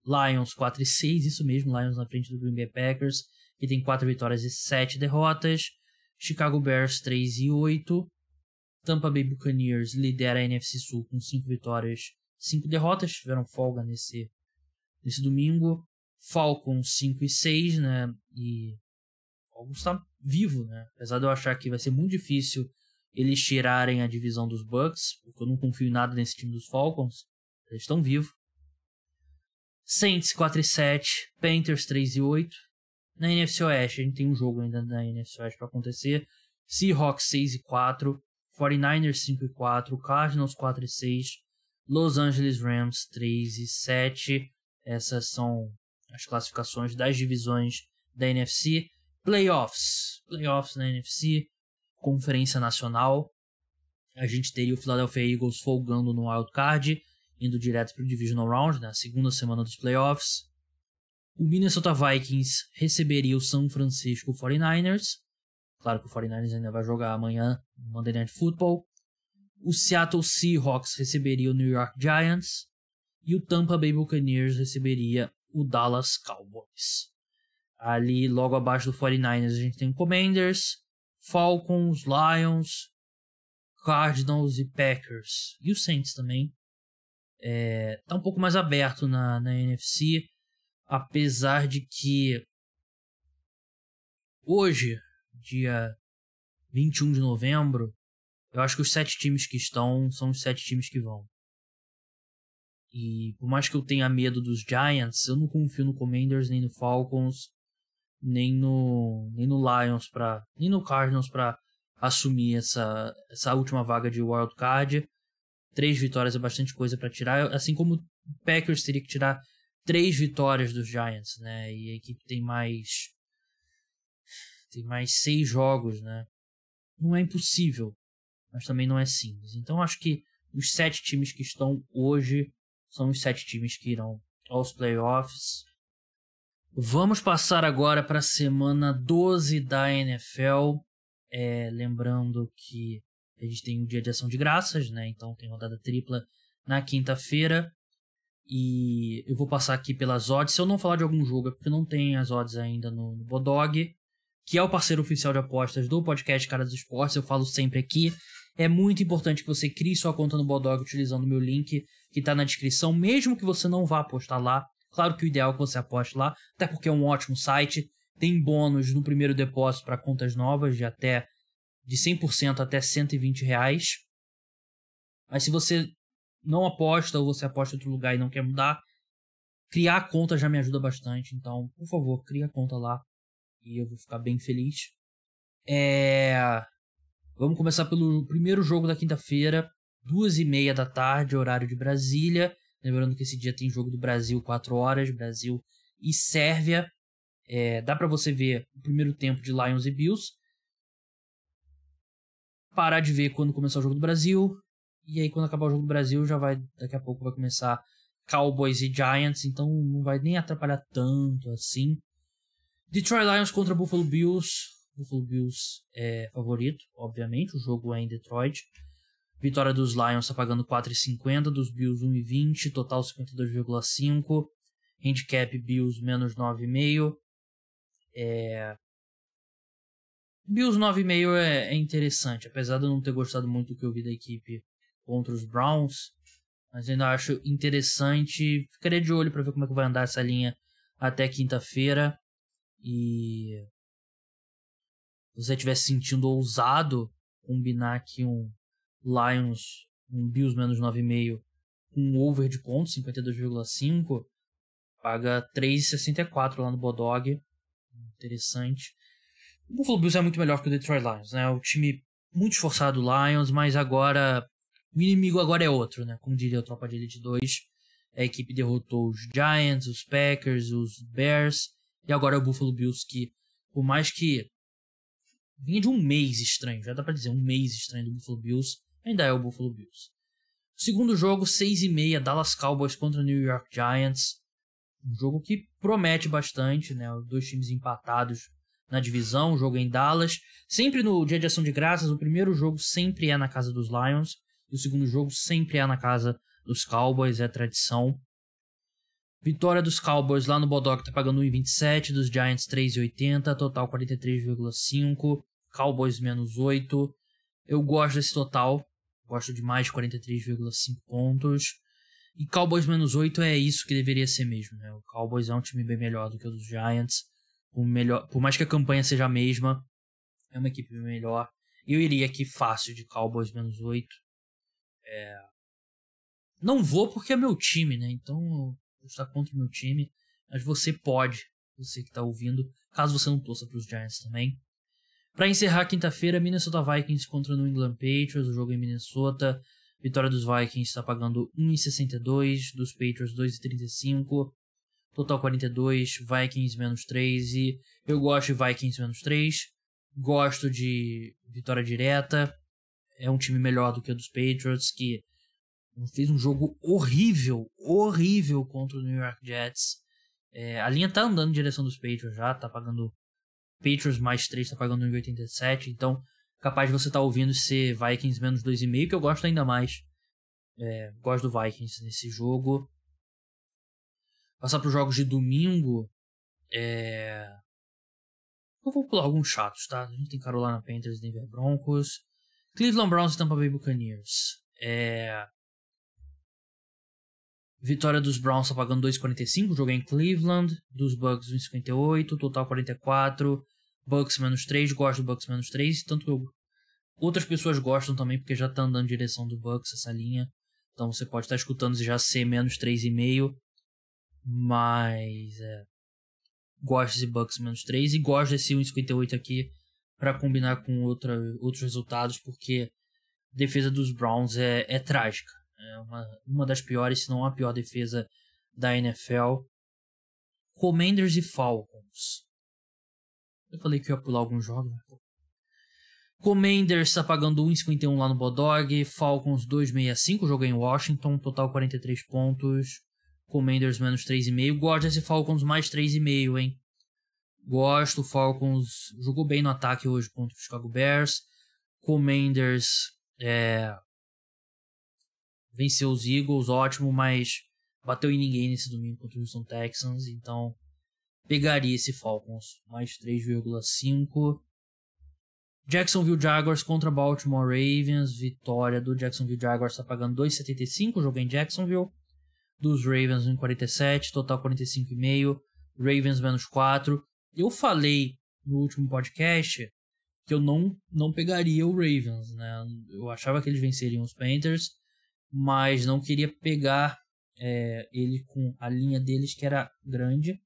Lions 4-6, isso mesmo, Lions na frente do Green Bay Packers, que tem 4 vitórias e 7 derrotas. Chicago Bears 3-8, Tampa Bay Buccaneers lidera a NFC Sul com 5 vitórias, 5 derrotas, tiveram folga nesse domingo. Falcons 5-6, né, e o Falcons está vivo, né, apesar de eu achar que vai ser muito difícil eles tirarem a divisão dos Bucks, porque eu não confio em nada nesse time dos Falcons, eles estão vivos. Saints 4-7, Panthers 3-8. Na NFC Oeste, a gente tem um jogo ainda na NFC Oeste para acontecer. Seahawks 6-4, 49ers 5-4, Cardinals 4-6, Los Angeles Rams 3-7. Essas são as classificações das divisões da NFC. Playoffs na NFC, Conferência Nacional. A gente teria o Philadelphia Eagles folgando no Wild Card, indo direto para o Divisional Round, na segunda semana dos playoffs. O Minnesota Vikings receberia o San Francisco 49ers. Claro que o 49ers ainda vai jogar amanhã no Monday Night Football. O Seattle Seahawks receberia o New York Giants. E o Tampa Bay Buccaneers receberia o Dallas Cowboys. Ali, logo abaixo do 49ers, a gente tem o Commanders, Falcons, Lions, Cardinals e Packers. E o Saints também. Tá um pouco mais aberto na NFC, apesar de que hoje, dia 21 de novembro, eu acho que os 7 times que estão são os 7 times que vão. E por mais que eu tenha medo dos Giants, eu não confio no Commanders, nem no Falcons, nem no Lions, nem no Cardinals para assumir essa última vaga de Wild Card. 3 vitórias é bastante coisa para tirar, assim como o Packers teria que tirar 3 vitórias dos Giants, né? E a equipe tem mais 6 jogos, né? Não é impossível, mas também não é simples. Então acho que os 7 times que estão hoje são os 7 times que irão aos playoffs. Vamos passar agora para a semana 12 da NFL. Lembrando que a gente tem o dia de ação de graças, né? Então tem rodada tripla na quinta-feira. E eu vou passar aqui pelas odds. Se eu não falar de algum jogo é porque não tem as odds ainda no Bodog, que é o parceiro oficial de apostas do podcast Cara dos Esportes. Eu falo sempre aqui. É muito importante que você crie sua conta no Bodog utilizando o meu link que está na descrição, mesmo que você não vá apostar lá. Claro que o ideal é que você aposte lá, até porque é um ótimo site. Tem bônus no primeiro depósito para contas novas de 100% até R$120. Mas se você não aposta ou você aposta em outro lugar e não quer mudar, criar a conta já me ajuda bastante. Então, por favor, crie a conta lá e eu vou ficar bem feliz. Vamos começar pelo primeiro jogo da quinta-feira, 2h30 da tarde, horário de Brasília. Lembrando que esse dia tem jogo do Brasil 4 horas, Brasil e Sérvia. Dá pra você ver o primeiro tempo de Lions e Bills. Parar de ver quando começar o jogo do Brasil. E aí quando acabar o jogo do Brasil, daqui a pouco vai começar Cowboys e Giants. Então não vai nem atrapalhar tanto assim. Detroit Lions contra Buffalo Bills. Buffalo Bills é favorito, obviamente. O jogo é em Detroit. Vitória dos Lions está pagando 4,50, dos Bills 1,20, total 52,5. Handicap Bills menos 9,5. Bills 9,5 é interessante, apesar de eu não ter gostado muito do que eu vi da equipe contra os Browns. Mas ainda acho interessante. Ficaria de olho para ver como é que vai andar essa linha até quinta-feira. E se você estiver se sentindo ousado, combinar aqui um Lions, um Bills menos 9,5 com um over de pontos, 52,5, paga 3,64 lá no Bodog. Interessante. O Buffalo Bills é muito melhor que o Detroit Lions, né? O time muito esforçado do Lions, mas agora o inimigo agora é outro, né? Como diria o Tropa de Elite 2, a equipe derrotou os Giants, os Packers, os Bears, e agora é o Buffalo Bills que, por mais que vinha de um mês estranho, já dá pra dizer, um mês estranho do Buffalo Bills, ainda é o Buffalo Bills. Segundo jogo, 6h30, Dallas Cowboys contra New York Giants. Um jogo que promete bastante, né? Os dois times empatados na divisão. O jogo é em Dallas. Sempre no dia de ação de graças, o primeiro jogo sempre é na casa dos Lions. E o segundo jogo sempre é na casa dos Cowboys, é tradição. Vitória dos Cowboys lá no Bodog tá pagando 1,27, dos Giants 3,80, total 43,5, Cowboys menos 8. Eu gosto desse total, gosto demais de 43,5 pontos. E Cowboys menos 8 é isso que deveria ser mesmo, né? O Cowboys é um time bem melhor do que o dos Giants. Por mais que a campanha seja a mesma, é uma equipe bem melhor. Eu iria aqui fácil de Cowboys menos 8. Não vou porque é meu time, né? Então eu estou contra o meu time. Mas você pode, você que está ouvindo, caso você não torça para os Giants também. Para encerrar quinta-feira, Minnesota Vikings contra New England Patriots. O jogo em Minnesota. Vitória dos Vikings está pagando 1,62, dos Patriots 2,35. Total 42, Vikings menos 3. E eu gosto de Vikings menos 3. Gosto de vitória direta. É um time melhor do que o dos Patriots, que fez um jogo horrível contra o New York Jets. A linha tá andando em direção dos Patriots já, tá pagando Patriots mais 3, tá pagando 1,87, então capaz de você estar ouvindo ser Vikings menos 2,5, que eu gosto ainda mais. Gosto do Vikings nesse jogo. Passar para os jogos de domingo. Eu vou pular alguns chatos, tá? A gente tem Carolina Panthers e Denver Broncos. Cleveland Browns e Tampa Bay Buccaneers. Vitória dos Browns tá pagando 2,45, jogo em Cleveland. Dos Bucks 1,58, total 44. Bucks menos 3, gosto do Bucks menos 3. Tanto que outras pessoas gostam também, porque já tá andando em direção do Bucks essa linha. Então você pode estar escutando e já ser menos 3,5. Mas gosto desse Bucks menos 3 e gosto desse 1,58 aqui para combinar com outros resultados, porque a defesa dos Browns é trágica. É uma das piores, se não a pior defesa da NFL. Commanders e Falcons. Eu falei que eu ia pular alguns jogos. Commanders está pagando 1,51 lá no Bodog. Falcons 2,65. Jogo em Washington. Total 43 pontos. Commanders menos 3,5. Gosto desse Falcons mais 3,5, hein? Gosto. Falcons jogou bem no ataque hoje contra o Chicago Bears. Commanders venceu os Eagles, ótimo, mas bateu em ninguém nesse domingo contra o Houston Texans, então pegaria esse Falcons, mais 3,5. Jacksonville Jaguars contra Baltimore Ravens, vitória do Jacksonville Jaguars, está pagando 2,75, jogo em Jacksonville. Dos Ravens 1,47, total 45,5, Ravens menos 4. Eu falei no último podcast que eu não pegaria o Ravens, né? Eu achava que eles venceriam os Panthers, mas não queria pegar ele com a linha deles, que era grande.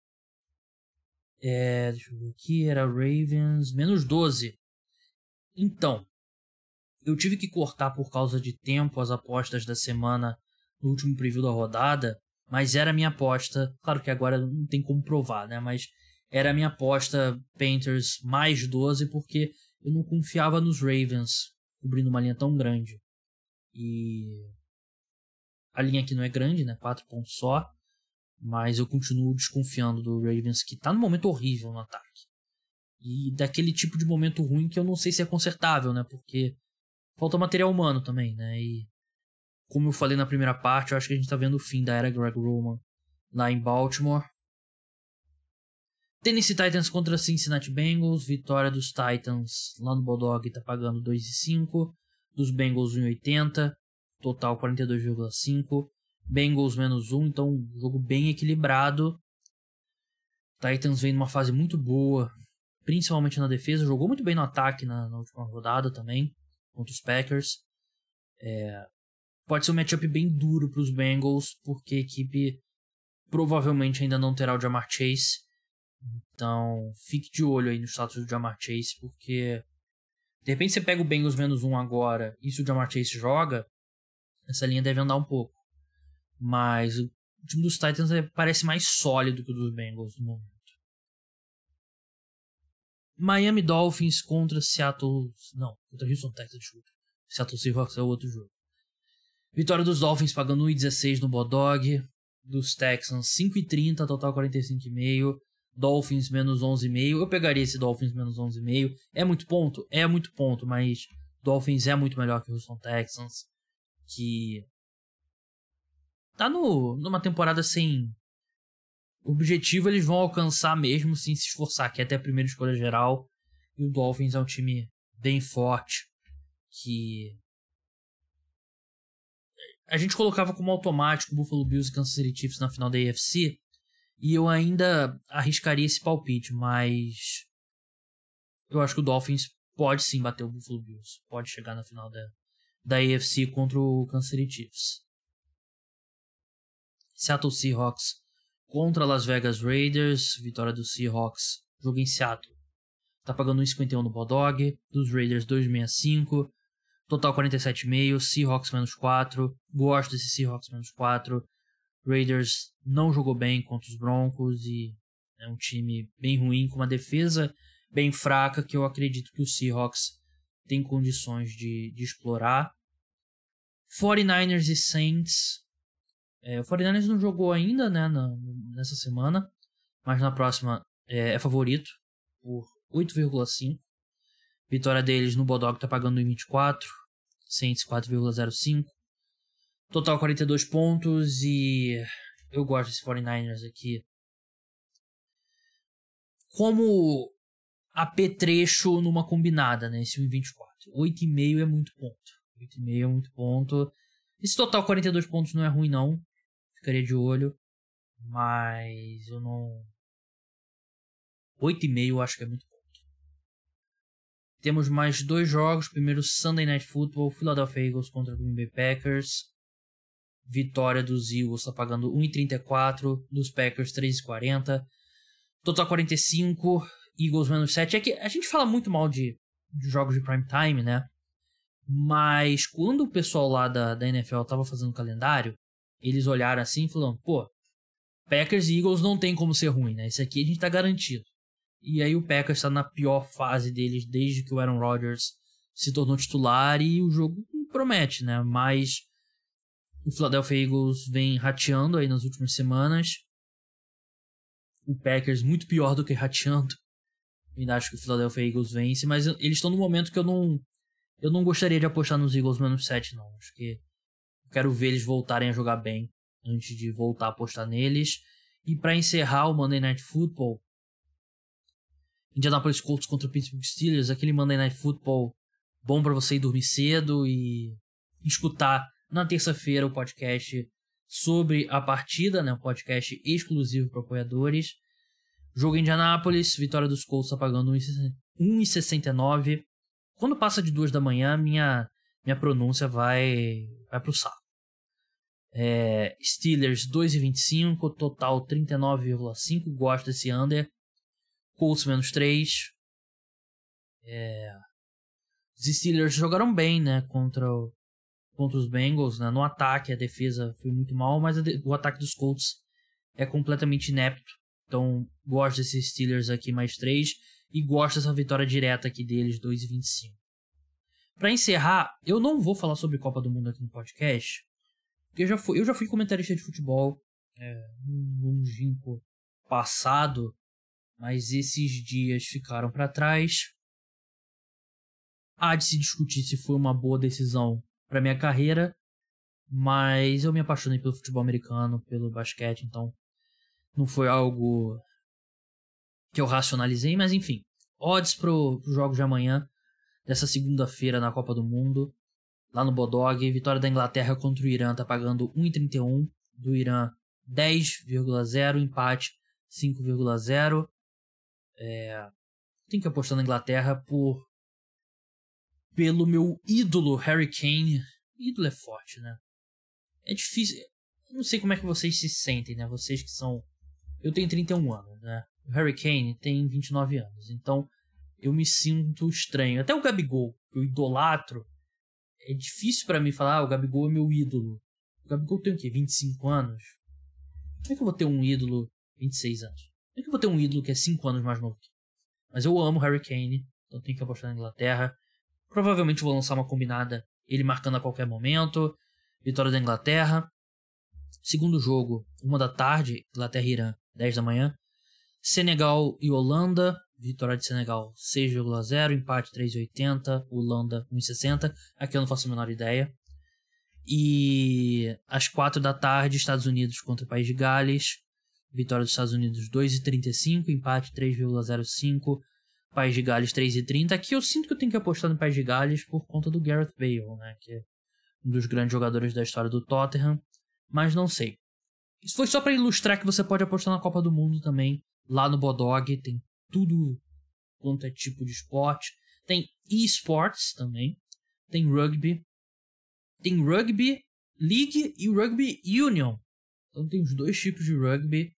Deixa eu ver aqui, era Ravens menos 12. Então, eu tive que cortar por causa de tempo as apostas da semana no último preview da rodada, mas era a minha aposta, claro que agora não tem como provar, né? Mas era a minha aposta Panthers mais 12, porque eu não confiava nos Ravens cobrindo uma linha tão grande. E a linha aqui não é grande, né? 4 pontos só. Mas eu continuo desconfiando do Ravens, que tá num momento horrível no ataque. E daquele tipo de momento ruim que eu não sei se é consertável, né? Porque falta material humano também, né? E como eu falei na primeira parte, eu acho que a gente tá vendo o fim da era Greg Roman lá em Baltimore. Tennessee Titans contra Cincinnati Bengals. Vitória dos Titans lá no Bulldog tá pagando 2,5. Dos Bengals 1,80. Total 42,5. Bengals menos 1. Então um jogo bem equilibrado. Titans vem numa fase muito boa, principalmente na defesa. Jogou muito bem no ataque na última rodada também, contra os Packers. Pode ser um matchup bem duro para os Bengals, porque a equipe provavelmente ainda não terá o Ja'Marr Chase. Então, fique de olho aí no status do Ja'Marr Chase, porque de repente você pega o Bengals menos 1 agora, e se o Ja'Marr Chase joga, essa linha deve andar um pouco. Mas o time dos Titans parece mais sólido que o dos Bengals no momento. Miami Dolphins contra Seattle... Não, contra Houston Texans, desculpa. Seattle Seahawks é o outro jogo. Vitória dos Dolphins pagando 1,16 no Bodog. Dos Texans 5,30, total 45,5. Dolphins menos 11,5. Eu pegaria esse Dolphins menos 11,5. É muito ponto? É muito ponto, mas Dolphins é muito melhor que o Houston Texans, que tá numa temporada sem objetivo. Eles vão alcançar mesmo sem se esforçar, que é até a primeira escolha geral. E o Dolphins é um time bem forte, que a gente colocava como automático Buffalo Bills e Kansas City Chiefs na final da AFC, e eu ainda arriscaria esse palpite, mas eu acho que o Dolphins pode sim bater o Buffalo Bills, pode chegar na final da AFC contra o Kansas City Chiefs. Seattle Seahawks contra Las Vegas Raiders, vitória dos Seahawks, jogo em Seattle. Tá pagando 1,51 no Bulldog, dos Raiders 2,65, total 47,5, Seahawks menos 4, gosto desse Seahawks menos 4. Raiders não jogou bem contra os Broncos e é um time bem ruim, com uma defesa bem fraca, que eu acredito que o Seahawks tem condições de explorar. 49ers e Saints. O 49ers não jogou ainda, né, nessa semana, mas na próxima é favorito por 8,5. Vitória deles no Bulldog tá pagando 1,24. Saints 4,05. Total 42 pontos e eu gosto desse 49ers aqui como apetrecho numa combinada, né? Esse 1,24. 8,5 é muito ponto. 8,5 é muito ponto. Esse total 42 pontos não é ruim, não. Ficaria de olho. Mas eu não... 8,5 eu acho que é muito ponto. Temos mais 2 jogos. Primeiro, Sunday Night Football. Philadelphia Eagles contra Green Bay Packers. Vitória dos Eagles está pagando 1,34. Dos Packers 3,40. Total 45. Eagles menos 7. É que a gente fala muito mal de jogos de prime time, né? Mas quando o pessoal lá da NFL tava fazendo o calendário, eles olharam assim e falaram, pô, Packers e Eagles não tem como ser ruim, né? Esse aqui a gente tá garantido. E aí o Packers tá na pior fase deles desde que o Aaron Rodgers se tornou titular e o jogo promete, né? Mas o Philadelphia Eagles vem rateando aí nas últimas semanas. O Packers muito pior do que rateando. Eu ainda acho que o Philadelphia Eagles vence, mas eles estão no momento que eu não gostaria de apostar nos Eagles menos 7, não. Acho que eu quero ver eles voltarem a jogar bem antes de voltar a apostar neles. E para encerrar o Monday Night Football, Indianapolis Colts contra o Pittsburgh Steelers, aquele Monday Night Football bom para você ir dormir cedo e escutar na terça-feira o podcast sobre a partida, né? Um podcast exclusivo para apoiadores. Jogo em Indianapolis, vitória dos Colts tá pagando 1,69. Quando passa de 2 da manhã, minha pronúncia vai pro saco. Steelers 2,25, total 39,5. Gosto desse under. Colts menos 3. Os Steelers jogaram bem, né, contra os Bengals, né? No ataque a defesa foi muito mal, mas o ataque dos Colts é completamente inepto. Então gosto desses Steelers aqui mais 3 e gosto dessa vitória direta aqui deles, 2,25. Para encerrar, eu não vou falar sobre Copa do Mundo aqui no podcast, porque eu já fui comentarista de futebol no longínquo passado, mas esses dias ficaram para trás. Há de se discutir se foi uma boa decisão para minha carreira, mas eu me apaixonei pelo futebol americano, pelo basquete, então não foi algo que eu racionalizei, mas enfim. Odds pro jogo de amanhã, dessa segunda-feira na Copa do Mundo, lá no Bodog. Vitória da Inglaterra contra o Irã, tá pagando 1,31. Do Irã, 10,0. Empate, 5,0. Tem que apostar na Inglaterra pelo meu ídolo, Harry Kane. Ídolo é forte, né? É difícil. Eu não sei como é que vocês se sentem, né? Vocês que são... Eu tenho 31 anos, né? O Harry Kane tem 29 anos. Então, eu me sinto estranho. Até o Gabigol, que eu idolatro, é difícil pra mim falar, o Gabigol é meu ídolo. O Gabigol tem o quê? 25 anos? Como é que eu vou ter um ídolo 26 anos? Como é que eu vou ter um ídolo que é 5 anos mais novo que eu? Mas eu amo Harry Kane, então tenho que apostar na Inglaterra. Provavelmente vou lançar uma combinada, ele marcando a qualquer momento. Vitória da Inglaterra. Segundo jogo, 1 da tarde, Inglaterra e Irã, 10 da manhã. Senegal e Holanda. Vitória de Senegal 6,0, empate 3,80, Holanda 1,60. Aqui eu não faço a menor ideia. E às 4 da tarde, Estados Unidos contra o País de Gales. Vitória dos Estados Unidos 2,35, empate 3,05, País de Gales 3,30. Aqui eu sinto que eu tenho que apostar no País de Gales por conta do Gareth Bale, né, que é um dos grandes jogadores da história do Tottenham, mas não sei. Isso foi só para ilustrar que você pode apostar na Copa do Mundo também, lá no Bodog, tem tudo quanto é tipo de esporte. Tem eSports também, tem Rugby League e Rugby Union. Então tem os dois tipos de rugby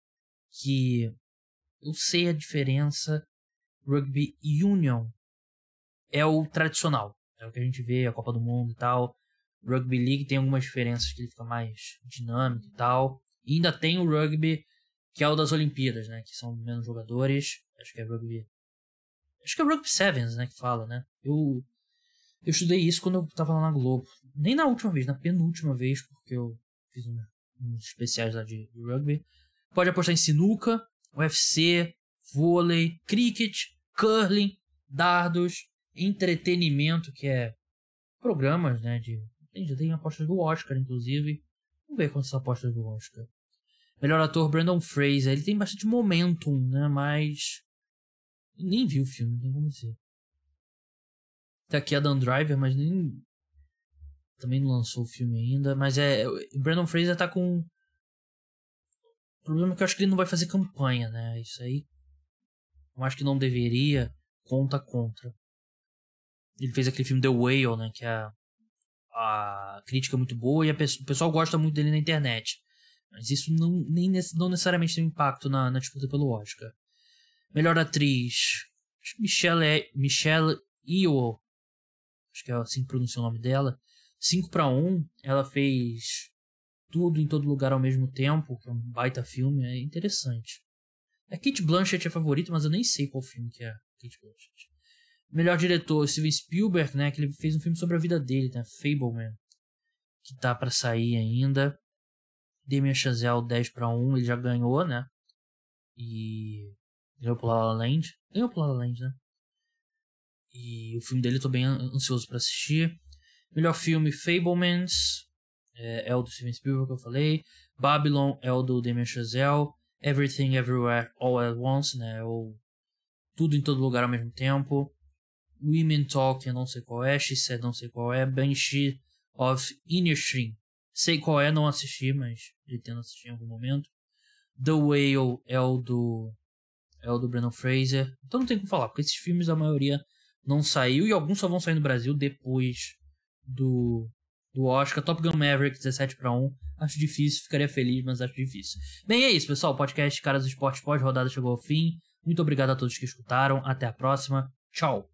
que eu sei a diferença. Rugby Union é o tradicional, é o que a gente vê, a Copa do Mundo e tal. Rugby League tem algumas diferenças, que ele fica mais dinâmico e tal. E ainda tem o rugby, que é o das Olimpíadas, né, que são menos jogadores. Acho que é Rugby Sevens, né, que fala, né. Eu estudei isso quando eu tava lá na Globo. Nem na última vez, na penúltima vez, porque eu fiz uns especiais lá de rugby. Pode apostar em sinuca, UFC, vôlei, cricket, curling, dardos, entretenimento, que é programas, né, tem apostas do Oscar, inclusive. Vamos ver quantas apostas do Oscar. Melhor ator, Brendan Fraser. Ele tem bastante momentum, né, mas nem vi o filme, não tem como dizer. Tá aqui Adam Driver, mas também não lançou o filme ainda. Mas o Brendan Fraser tá com... O problema é que eu acho que ele não vai fazer campanha, né? Isso aí eu acho que não deveria. Conta contra. Ele fez aquele filme The Whale, né? Que a crítica é muito boa e o pessoal gosta muito dele na internet. Mas isso não necessariamente tem impacto na disputa pelo Oscar. Melhor atriz, Michelle Yeoh. Acho que é assim que pronuncia o nome dela. 5-1, ela fez Tudo em Todo Lugar ao Mesmo Tempo, que é um baita filme, é interessante. A Cate Blanchett é favorita, mas eu nem sei qual filme que é Cate Blanchett. Melhor diretor, Steven Spielberg, né, que ele fez um filme sobre a vida dele, né, Fableman, que tá pra sair ainda. Damien Chazelle 10-1, ele já ganhou, né, e ganhou pro La La Land, né. E o filme dele eu tô bem ansioso pra assistir. Melhor filme, Fablemans, é o do Steven Spielberg que eu falei. Babylon é o do Damien Chazelle. Everything Everywhere All at Once, né, ou Tudo em Todo Lugar ao Mesmo Tempo. Women Talk, eu não sei qual é. She Said, não sei qual é. Banshee of Inisherin, sei qual é, não assisti, mas pretendo assistir em algum momento. The Whale é o do Brendan Fraser. Então não tem como falar, porque esses filmes a maioria não saiu e alguns só vão sair no Brasil depois do Oscar. Top Gun Maverick 17-1, acho difícil, ficaria feliz, mas acho difícil. Bem, é isso, pessoal, o podcast Caras do Esporte pós-rodada chegou ao fim. Muito obrigado a todos que escutaram, até a próxima, tchau.